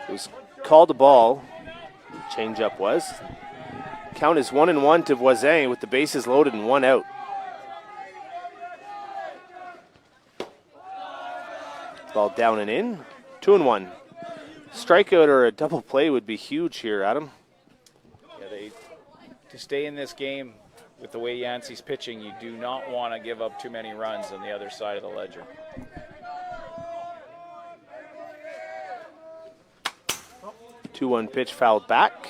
It was called a ball. Change-up was. Count is 1-1 to Voisin with the bases loaded and one out. Ball down and in. 2-1. strikeout or a double play would be huge here, Adam. Yeah, to stay in this game with the way Yancey's pitching, you do not want to give up too many runs on the other side of the ledger. Two 2-1 pitch fouled back.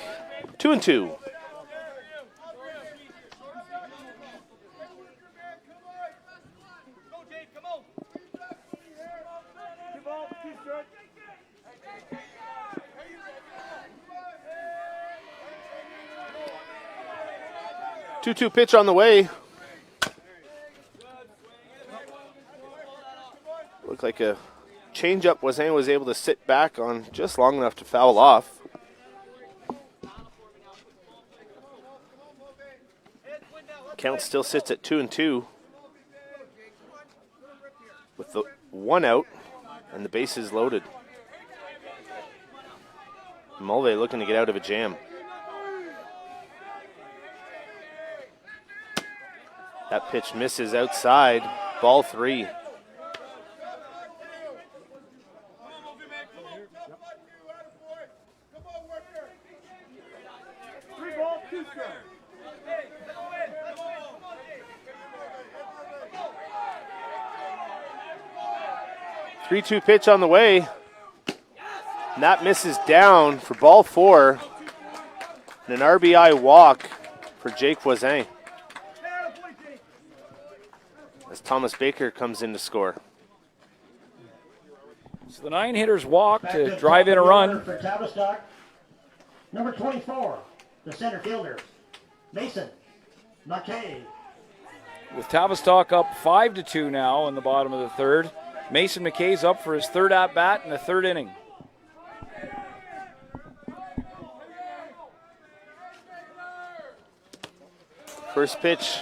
2-2. Two pitch on the way. Looked like a changeup. Was able to sit back on just long enough to foul off. Count still sits at 2-2 with the one out and the bases loaded. Mulvey looking to get out of a jam. That pitch misses outside. Ball 3. Three-two pitch on the way. And that misses down for ball 4. And an RBI walk for Jake Voisin, as Thomas Baker comes in to score. So the 9 hitters walk to drive in a run. For Tavistock, number 24, the center fielder, Mason McKay. With Tavistock up 5-2 now in the bottom of the third. Mason McKay's up for his third at-bat in the third inning. First pitch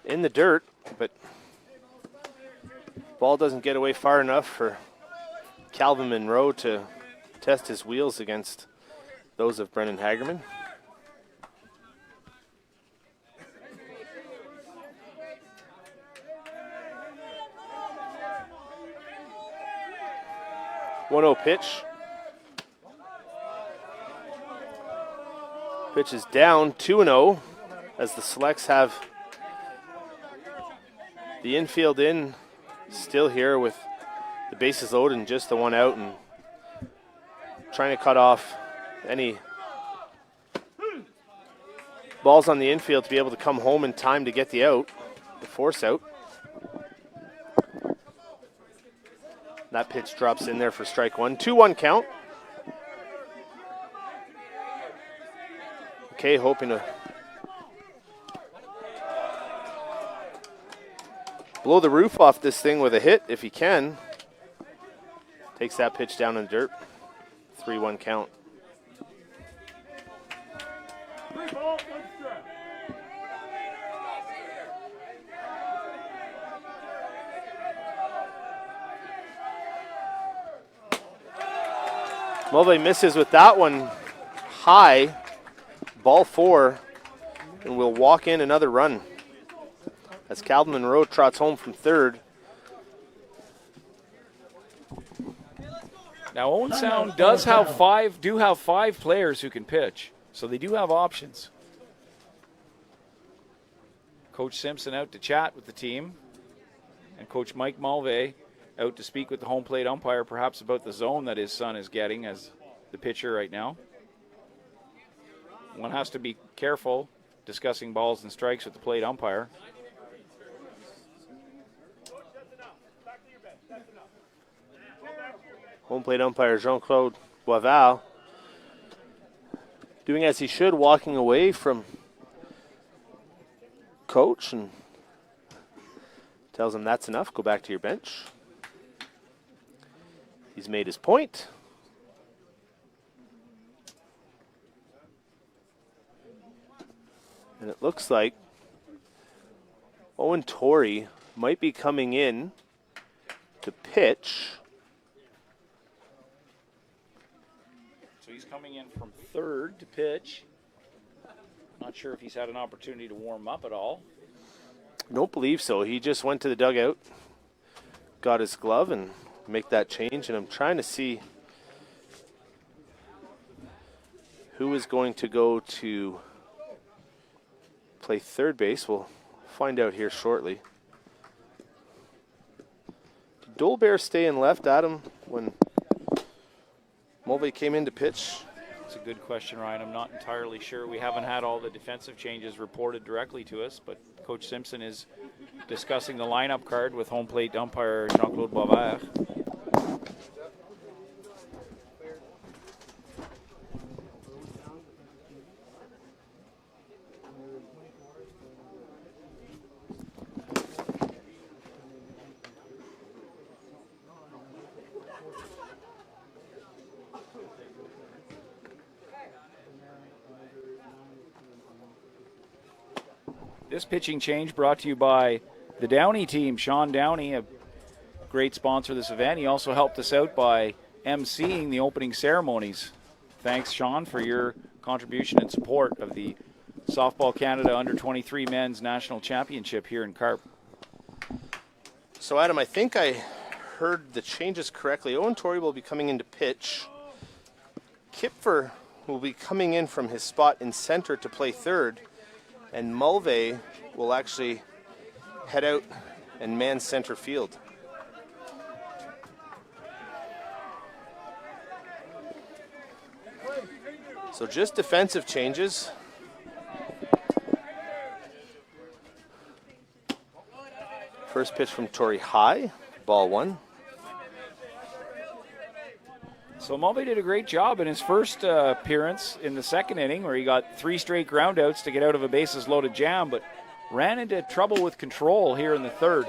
in the dirt, but ball doesn't get away far enough for Calvin Monroe to test his wheels against those of Brennan Hagerman. One-oh pitch. Pitch is down, 2-0, as the Selects have the infield in still here with the bases loaded and just the one out, and trying to cut off any balls on the infield to be able to come home in time to get the out, the force out. That pitch drops in there for strike one. 2-1 count. Okay, hoping to blow the roof off this thing with a hit if he can. Takes that pitch down in the dirt. 3-1 count. Mulvey misses with that one high. Ball 4, and we'll walk in another run as Calvin Monroe trots home from third. Now Owen Sound does have five players who can pitch, so they do have options. Coach Simpson out to chat with the team, and Coach Mike Mulvey out to speak with the home plate umpire, perhaps about the zone that his son is getting as the pitcher right now. One has to be careful discussing balls and strikes with the plate umpire. Home plate umpire Jean-Claude Boisval doing as he should, walking away from coach and tells him that's enough, go back to your bench. He's made his point. And it looks like Owen Torrey might be coming in to pitch. So he's coming in from third to pitch. Not sure if he's had an opportunity to warm up at all. Don't believe so. He just went to the dugout, got his glove, and make that change. And I'm trying to see Who is going to go to play third base? We'll find out here shortly. Did Dolbear stay in left, Adam, when Mulvey came in to pitch? It's a good question, Ryan. I'm not entirely sure. We haven't had all the defensive changes reported directly to us, but Coach Simpson is discussing the lineup card with home plate umpire Jean-Claude Boisvert. This pitching change brought to you by the Downey team. Sean Downey, a great sponsor of this event. He also helped us out by emceeing the opening ceremonies. Thanks, Sean, for your contribution and support of the Softball Canada Under-23 Men's National Championship here in Carp. So, Adam, I think I heard the changes correctly. Owen Torrey will be coming in to pitch. Kipfer will be coming in from his spot in center to play third. And Mulvey will actually head out and man center field. So just defensive changes. First pitch from Torrey high, ball one. So Mulvey did a great job in his first appearance in the second inning, where he got 3 straight groundouts to get out of a bases-loaded jam, but ran into trouble with control here in the third.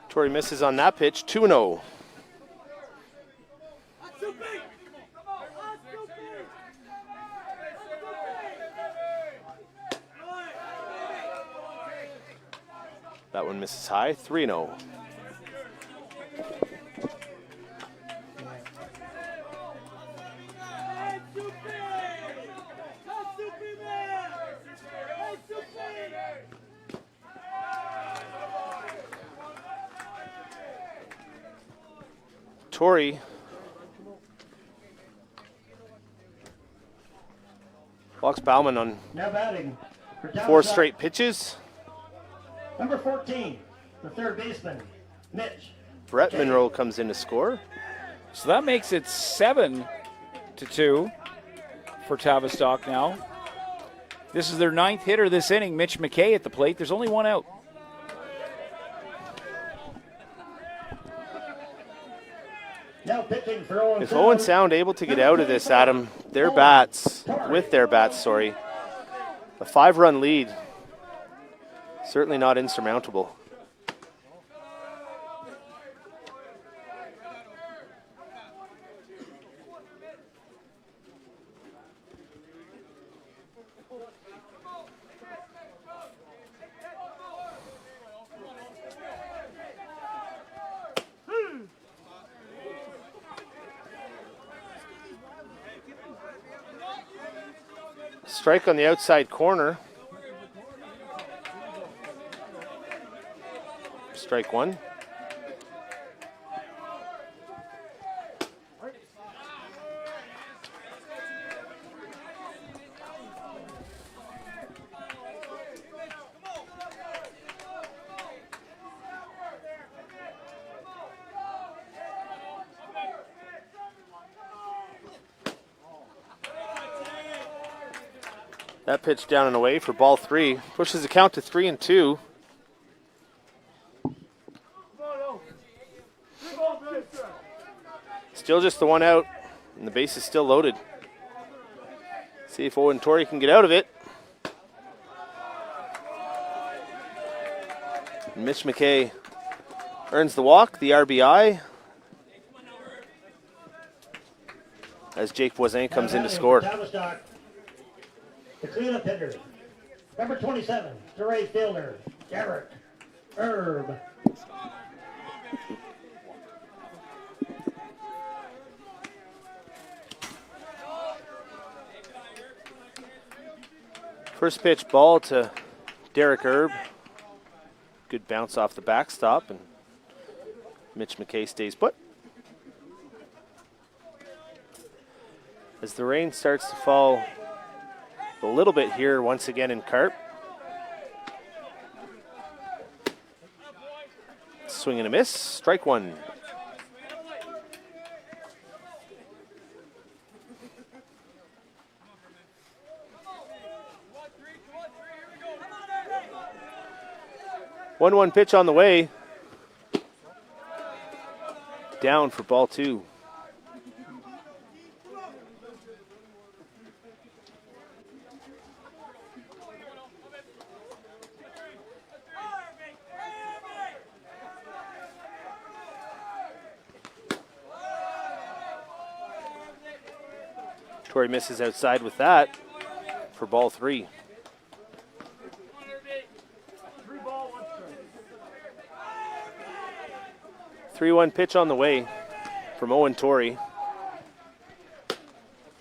Torrey misses on that pitch, 2-0. That one misses high, 3-0. Torrey walks Bauman on Now batting for 4 straight pitches. Number 14, the third baseman, Mitch. Brett Monroe comes in to score. So that makes it 7-2 for Tavistock now. This is their 9th hitter this inning, Mitch McKay at the plate. There's only 1 out. Now pitching for Owen. If Owen Sound able to get out of this, Adam, with their bats, a 5-run lead, certainly not insurmountable. Strike on the outside corner. Strike one. That pitch down and away for ball 3. Pushes the count to 3-2. Still just the 1 out, and the base is still loaded. See if Owen Torrey can get out of it. And Mitch McKay earns the walk, the RBI, as Jake Voisin comes in to score. The cleanup hitter, number 27, the right fielder, Derek Erb. First pitch ball to Derek Erb. Good bounce off the backstop, and Mitch McKay stays put. As the rain starts to fall a little bit here once again in Carp. Swing and a miss. Strike one. One pitch on the way. Down for ball two. Torrey misses outside with that for ball three. 3-1 pitch on the way from Owen Torrey.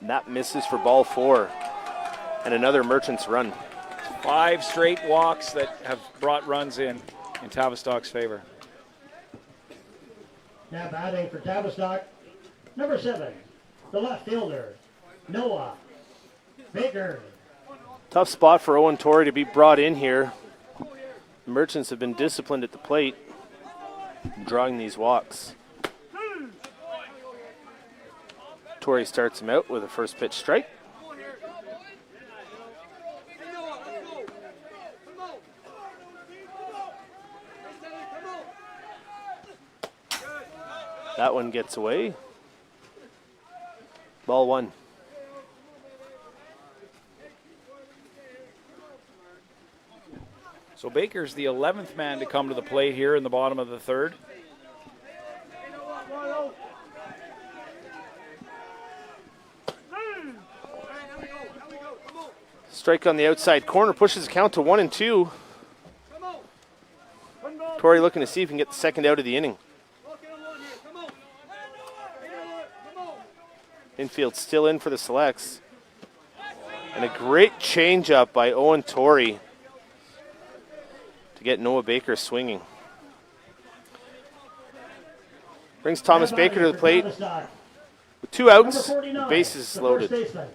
And that misses for ball four. And another Merchants run. 5 straight walks that have brought runs in Tavistock's favor. Now batting for Tavistock, number 7, the left fielder, Noah Baker. Tough spot for Owen Torrey to be brought in here. The Merchants have been disciplined at the plate, drawing these walks. Torrey starts him out with a first pitch strike. That one gets away. Ball one. So Baker's the 11th man to come to the plate here in the bottom of the third. Strike on the outside corner, pushes the count to 1-2. Torrey looking to see if he can get the second out of the inning. Infield still in for the selects. And a great changeup by Owen Torrey to get Noah Baker swinging. Brings Thomas Baker to the plate with 2 outs, the bases loaded.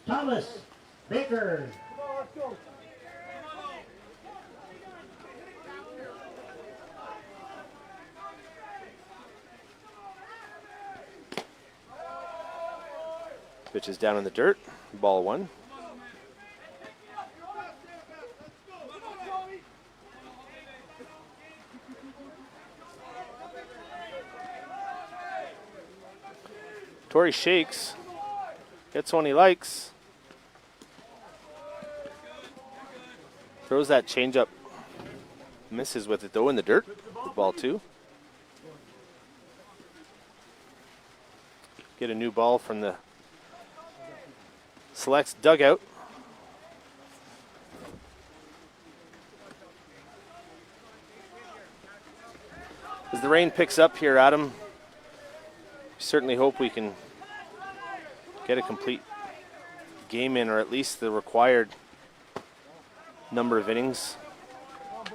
Thomas Baker. Pitch is down in the dirt. Ball one. Torrey shakes. Gets one he likes. Throws that changeup. Misses with it though in the dirt. Ball two. Get a new ball from the Selects dugout. As the rain picks up here, Adam, we certainly hope we can get a complete game in, or at least the required number of innings. I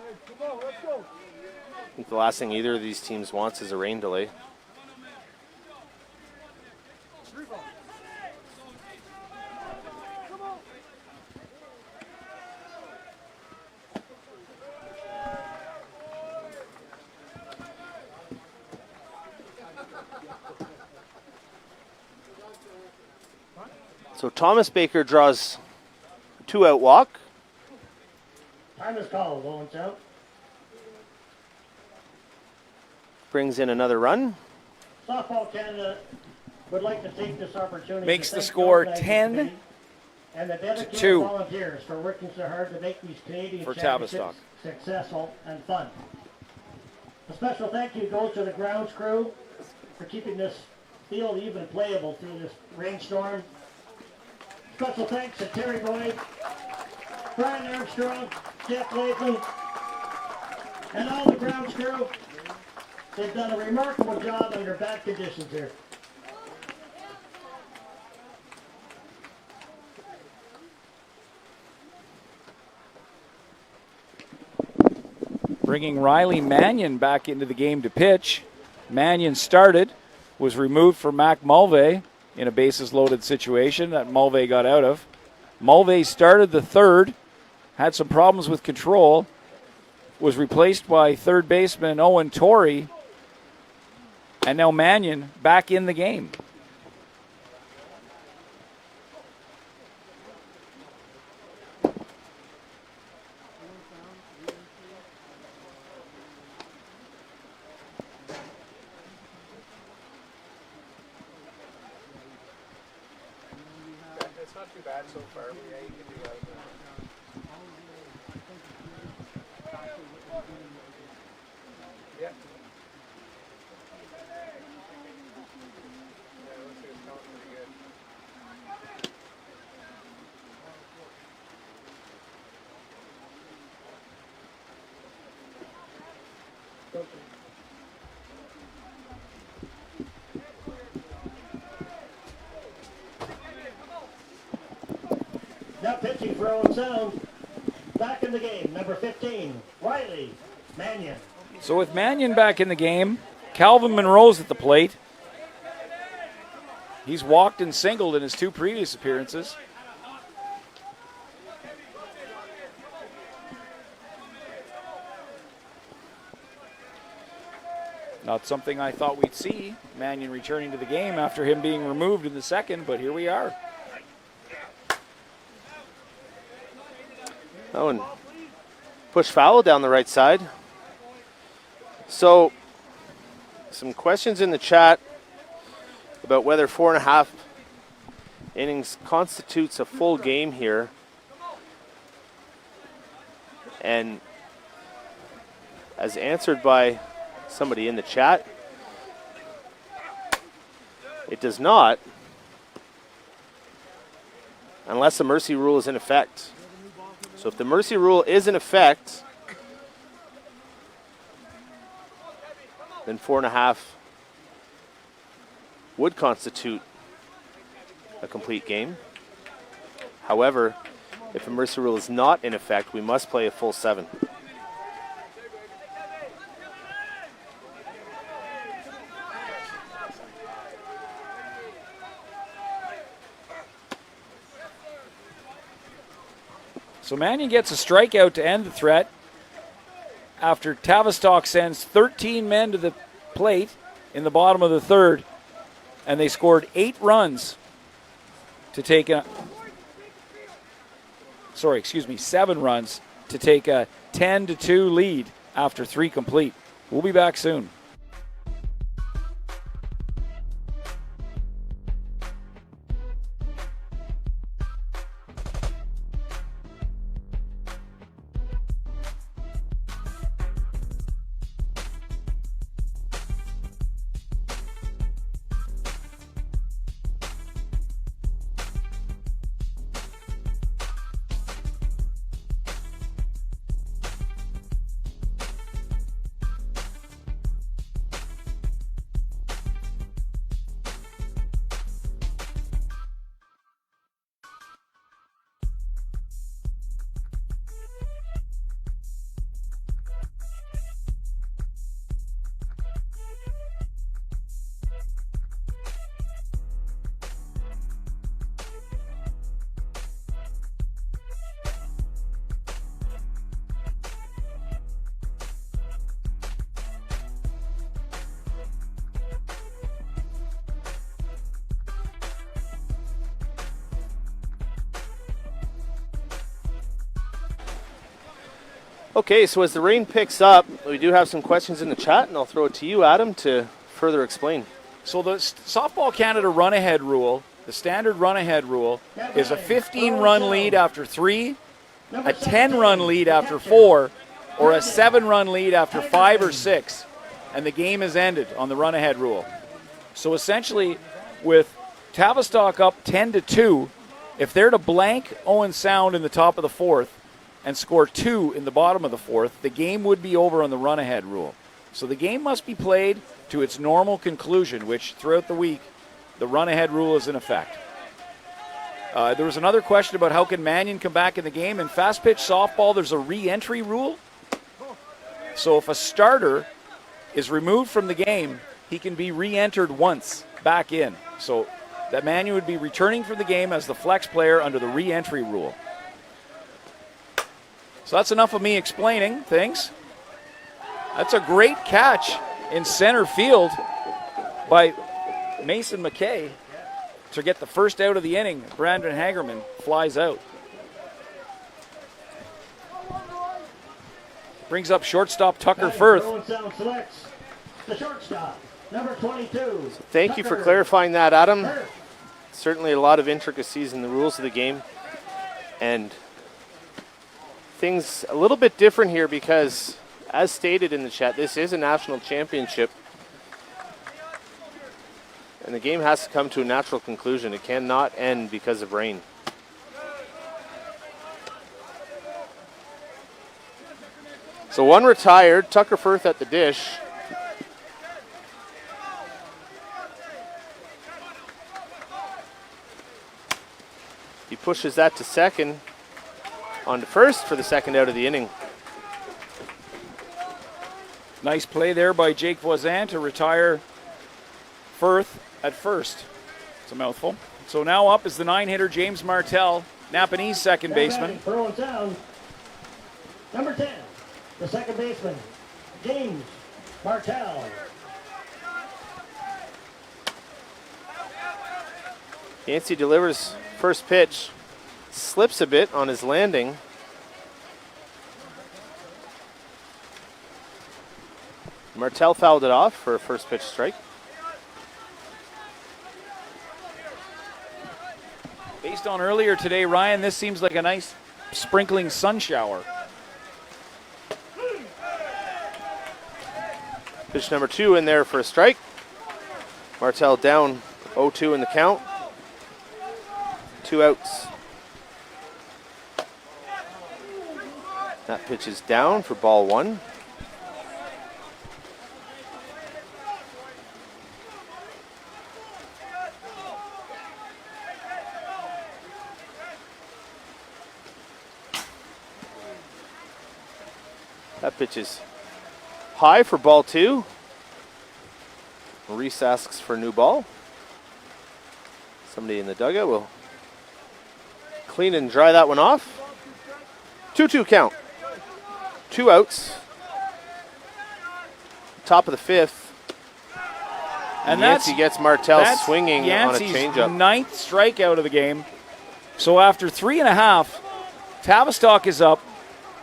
think the last thing either of these teams wants is a rain delay. So Thomas Baker draws a 2-out walk. Time is called, Owen's out. Brings in another run. Softball Canada would like to take this opportunity Makes to the thank score organizing 10 committee and the dedicated 2 volunteers for working so hard to make these Canadian for championships Tavistock. successful and fun. A special thank you goes to the grounds crew for keeping this field even playable through this rainstorm. Special thanks to Terry Boyd, Brian Armstrong, Jeff Latham, and all the grounds crew. They've done a remarkable job under bad conditions here. Bringing Riley Mannion back into the game to pitch. Mannion started, was removed for Mac Mulvey. in a bases-loaded situation that Mulvey got out of. Mulvey started the third, had some problems with control, was replaced by third baseman Owen Torrey, and now Mannion back in the game. It's not too bad so far. Yeah, you can do that. Yeah. Now pitching for Owen Sound. Back in the game, number 15, Riley Mannion. So with Mannion back in the game, Calvin Monroe's at the plate. He's walked and singled in his 2 previous appearances. Not something I thought we'd see, Mannion returning to the game after him being removed in the second, but here we are. Oh, and push foul down the right side. So, some questions in the chat about whether 4.5 innings constitutes a full game here. And as answered by somebody in the chat, it does not, unless the mercy rule is in effect. So if the mercy rule is in effect, then 4.5 would constitute a complete game. However, if the mercy rule is not in effect, we must play a full 7. So Mannion gets a strikeout to end the threat after Tavistock sends 13 men to the plate in the bottom of the third, and they scored 8 runs to take a 7 runs to take a 10-2 lead after 3 complete. We'll be back soon. Okay, so as the rain picks up, we do have some questions in the chat, and I'll throw it to you, Adam, to further explain. So the Softball Canada run-ahead rule, the standard run-ahead rule, is a 15-run lead after 3, a 10-run lead after 4, or a 7-run lead after 5 or 6, and the game is ended on the run-ahead rule. So essentially, with Tavistock up 10-2, if they're to blank Owen Sound in the top of the 4th, and score 2 in the bottom of the 4th, the game would be over on the run-ahead rule. So the game must be played to its normal conclusion, which throughout the week, the run-ahead rule is in effect. There was another question about how can Mannion come back in the game. In fast-pitch softball, there's a re-entry rule. So if a starter is removed from the game, he can be re-entered once back in. So that Manu would be returning for the game as the flex player under the re-entry rule. So that's enough of me explaining things. That's a great catch in center field by Mason McKay to get the first out of the inning. Brandon Hagerman flies out. Brings up shortstop Tucker Firth. Owen Sound selects the shortstop, number 22. Thank you for Tucker clarifying that, Adam. Firth. Certainly a lot of intricacies in the rules of the game. And things a little bit different here because, as stated in the chat, this is a national championship. And the game has to come to a natural conclusion. It cannot end because of rain. So one retired, Tucker Firth at the dish. He pushes that to second, on to first for the second out of the inning. Nice play there by Jake Voisin to retire Firth at first. It's a mouthful. So now up is the 9-hitter James Martell, Napanese second baseman. For Owen Sound, number 10, the second baseman, James Martell. Yancey delivers first pitch, slips a bit on his landing. Martell fouled it off for a first pitch strike. Based on earlier today, Ryan, this seems like a nice sprinkling sun shower. Pitch number 2 in there for a strike. Martell down 0-2 in the count. 2 outs. That pitch is down for ball 1. That pitch is high for ball 2. Reese asks for a new ball. Somebody in the dugout will clean and dry that one off. 2-2 count. 2 outs. Top of the 5th. And Yancey gets Martell that's swinging Yancey's on a changeup. 9th strikeout of the game. So after 3.5, Tavistock is up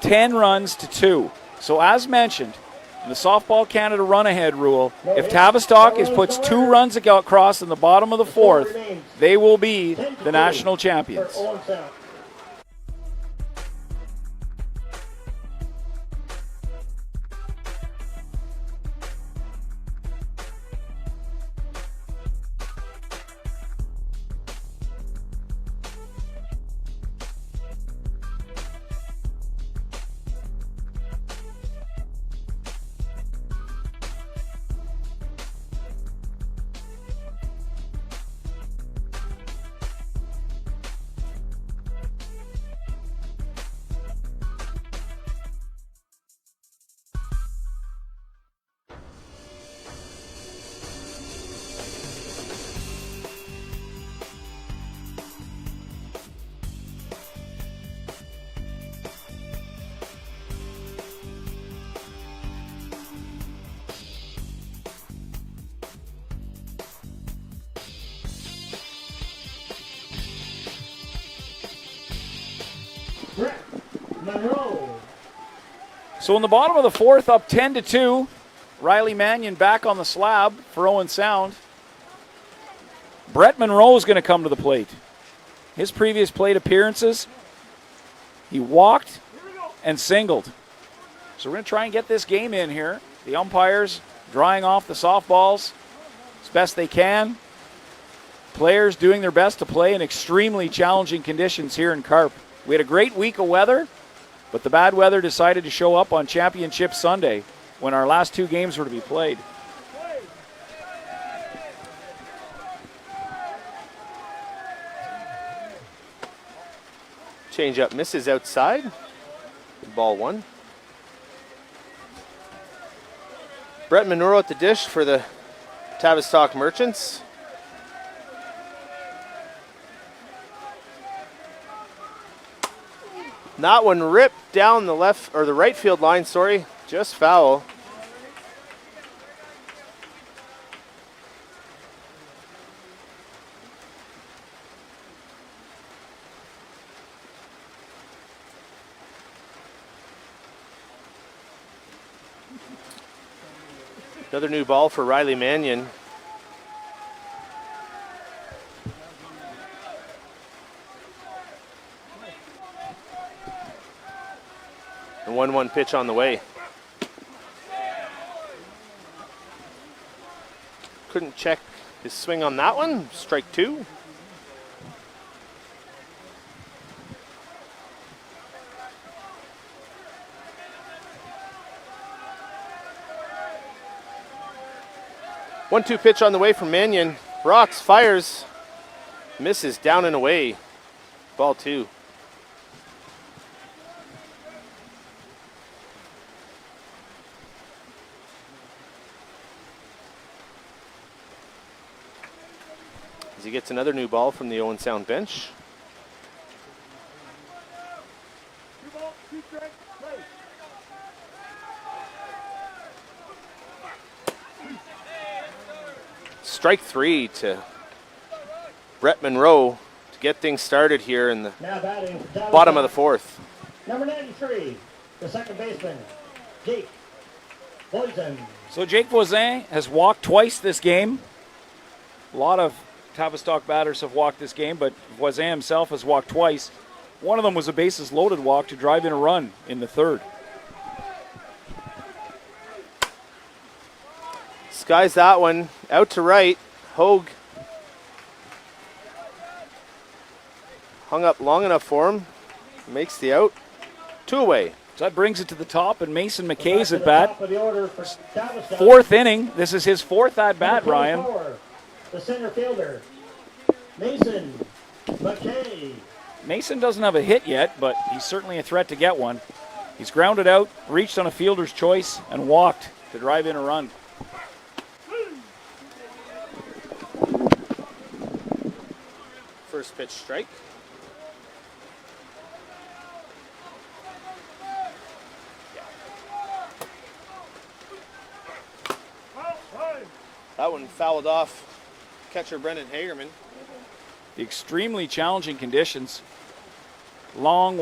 10 runs to 2. So as mentioned, in the Softball Canada run-ahead rule, if Tavistock puts 2 runs across in the bottom of the 4th, they will be the national champions. For Owen Sound. So in the bottom of the 4th, up 10-2, Riley Mannion back on the slab for Owen Sound. Brett Monroe is going to come to the plate. His previous plate appearances, he walked and singled. So we're going to try and get this game in here. The umpires drying off the softballs as best they can. Players doing their best to play in extremely challenging conditions here in Carp. We had a great week of weather, but the bad weather decided to show up on Championship Sunday when our last 2 games were to be played. Change-up misses outside. Ball 1. Brett Monroe at the dish for the Tavistock Merchants. That one ripped down the left or the right field line, sorry, just foul. Another new ball for Riley Mannion. The 1-1 pitch on the way. Couldn't check his swing on that one. Strike 2. One-two pitch on the way from Mannion. Rocks, fires, misses down and away. Ball 2. As he gets another new ball from the Owen Sound bench. Strike 3 to Brett Monroe to get things started here in the bottom of the 4th. Number 93, the second baseman, Jake Voisin. So Jake Voisin has walked twice this game. A lot of Tavistock batters have walked this game, but Voisin himself has walked twice. One of them was a bases loaded walk to drive in a run in the 3rd. Skies that one out to right. Hogue hung up long enough for him. Makes the out. 2 away. So that brings it to the top, and Mason McKay's at bat. Top of the order for Tavistock. 4th inning. This is his 4th at bat, Ryan. The center fielder, Mason McKay. Mason doesn't have a hit yet, but he's certainly a threat to get one. He's grounded out, reached on a fielder's choice, and walked to drive in a run. First pitch strike. That one fouled off catcher Brendan Hagerman. The extremely challenging conditions. Long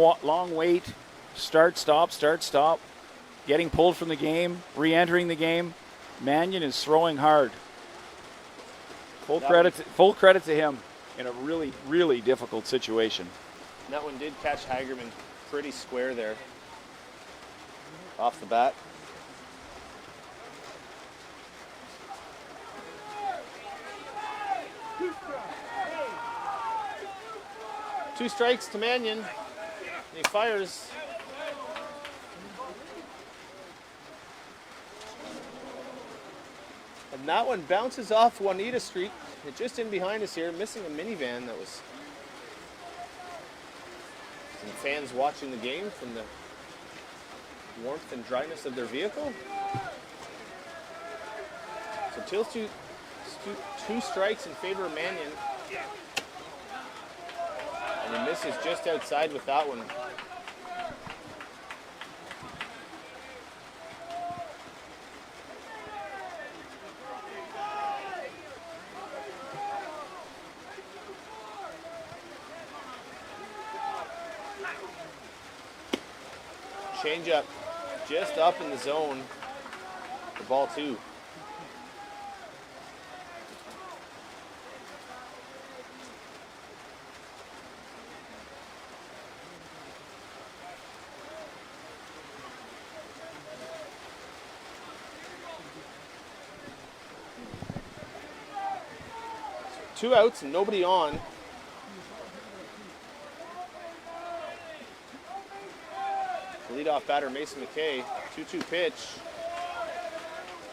wait, start, stop. Getting pulled from the game, re-entering the game. Mannion is throwing hard. Full credit to him in a really, really difficult situation. That one did catch Hagerman pretty square there. Off the bat. Two strikes to Mannion. He fires. And that one bounces off Juanita Street. It's just in behind us here, missing a minivan that was some fans watching the game from the warmth and dryness of their vehicle. So two strikes in favor of Mannion. And he misses just outside with that one. Change up just up in the zone for ball 2. Two outs and nobody on. Leadoff batter Mason McKay, 2-2 pitch,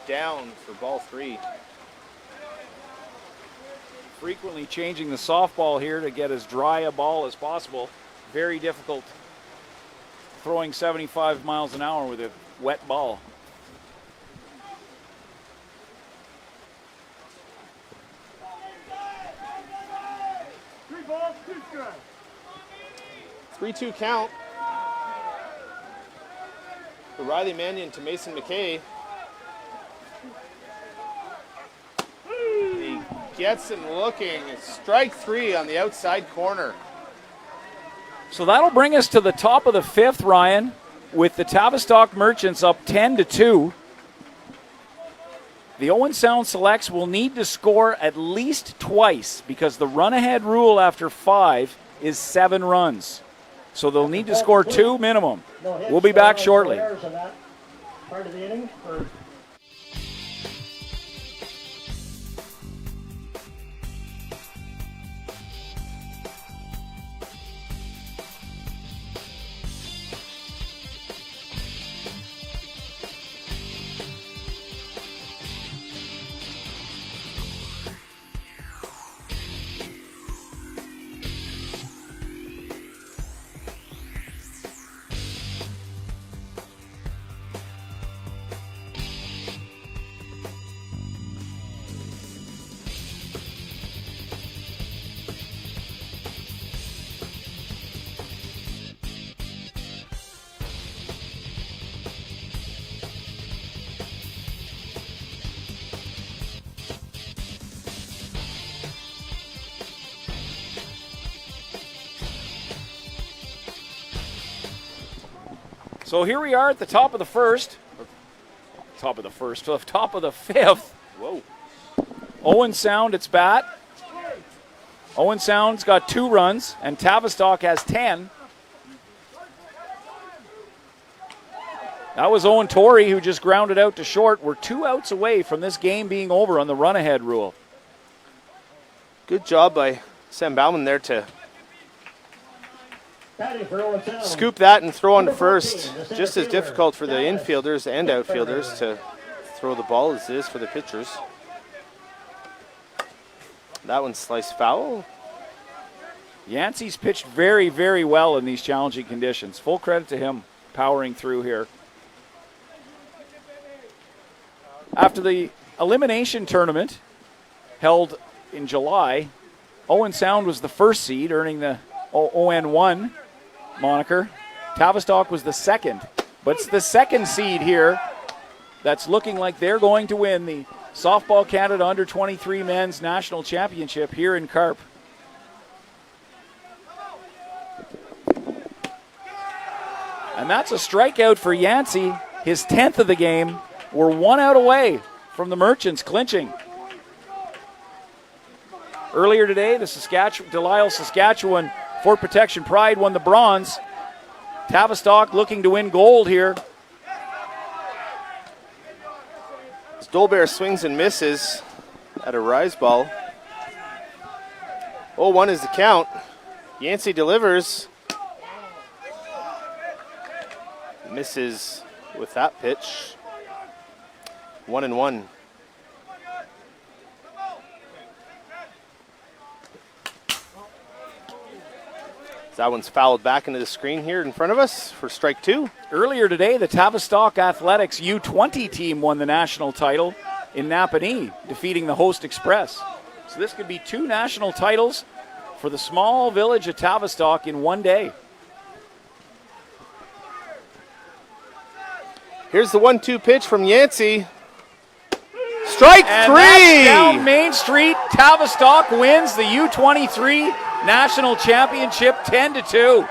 down for ball 3. Frequently changing the softball here to get as dry a ball as possible. Very difficult throwing 75 miles an hour with a wet ball. Three balls, 2 strikes. 3-2 count. to Riley Mannion to Mason McKay. He gets him looking. Strike 3 on the outside corner. So that'll bring us to the top of the 5th, Ryan, with the Tavistock Merchants up 10-2. The Owen Sound Selects will need to score at least twice because the run-ahead rule after 5 is 7 runs. So they'll need to score 2 minimum. We'll be back shortly. Part of the inning for So here we are at the top of the 1st. Top of the 5th. Whoa. Owen Sound, it's bat. Owen Sound's got 2 runs, and Tavistock has 10. That was Owen Torrey who just grounded out to short. We're 2 outs away from this game being over on the run-ahead rule. Good job by Sam Bauman there to scoop that and throw on to first. Just as difficult for the infielders and outfielders to throw the ball as it is for the pitchers. That one's sliced foul. Yancey's pitched very, very well in these challenging conditions. Full credit to him powering through here. After the elimination tournament held in July, Owen Sound was the 1st seed, earning the ON1 moniker. Tavistock was the 2nd. But it's the 2nd seed here that's looking like they're going to win the Softball Canada Under-23 Men's National Championship here in Carp. And that's a strikeout for Yancey, his 10th of the game. We're 1 out away from the Merchants clinching. Earlier today, the Delisle, Saskatchewan Fort Protection Pride won the bronze. Tavistock looking to win gold here. As Dolbear swings and misses at a rise ball. 0-1 is the count. Yancey delivers. Misses with that pitch. 1-1. That one's fouled back into the screen here in front of us for strike 2. Earlier today, the Tavistock Athletics U20 team won the national title in Napanee, defeating the host Express. So this could be 2 national titles for the small village of Tavistock in one day. Here's the 1-2 pitch from Yancey. Strike 3! That's down Main Street. Tavistock wins the U23 National Championship 10-2.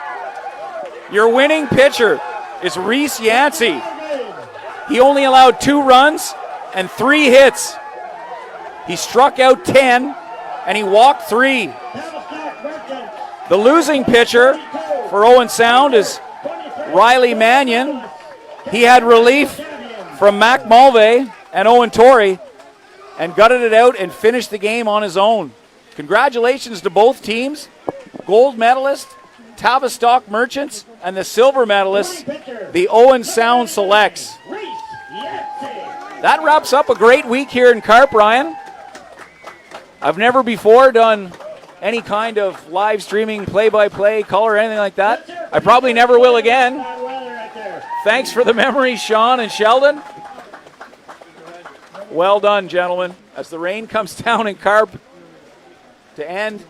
Your winning pitcher is Reese Yancey. He only allowed 2 runs and 3 hits. He struck out 10 and he walked 3. The losing pitcher for Owen Sound is Riley Mannion. He had relief from Mac Mulvey and Owen Torrey and gutted it out and finished the game on his own. Congratulations to both teams. Gold medalist, Tavistock Merchants, and the silver medalists, the Owen Sound Selects. That wraps up a great week here in Carp, Ryan. I've never before done any kind of live streaming, play-by-play, color, anything like that. I probably never will again. Thanks for the memories, Sean and Sheldon. Well done, gentlemen. As the rain comes down in Carp to end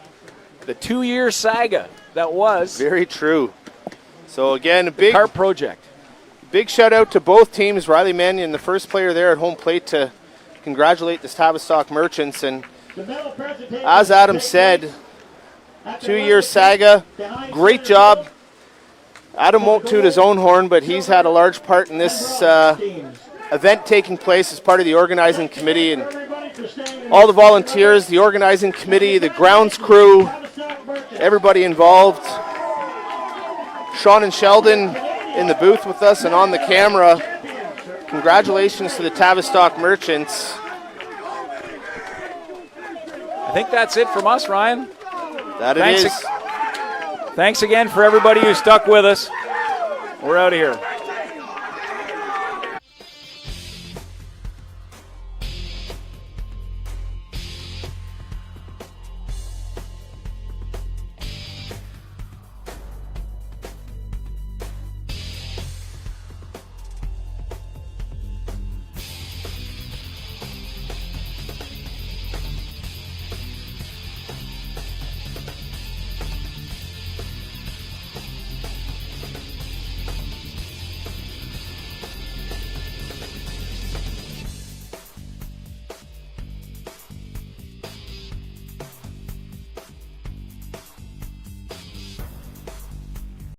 the 2-year saga that was very true. So again, a big Carp project. big shout out to both teams. Riley Mannion, the first player there at home plate to congratulate the Tavistock Merchants. And as Adam said, 2-year saga, great job. Adam won't toot his own horn, but he's had a large part in this event taking place as part of the organizing committee, and all the volunteers, the organizing committee, the grounds crew, everybody involved. Sean and Sheldon in the booth with us and on the camera. Congratulations to the Tavistock Merchants. I think that's it from us, Ryan. That it is. Thanks again for everybody who stuck with us. We're out of here.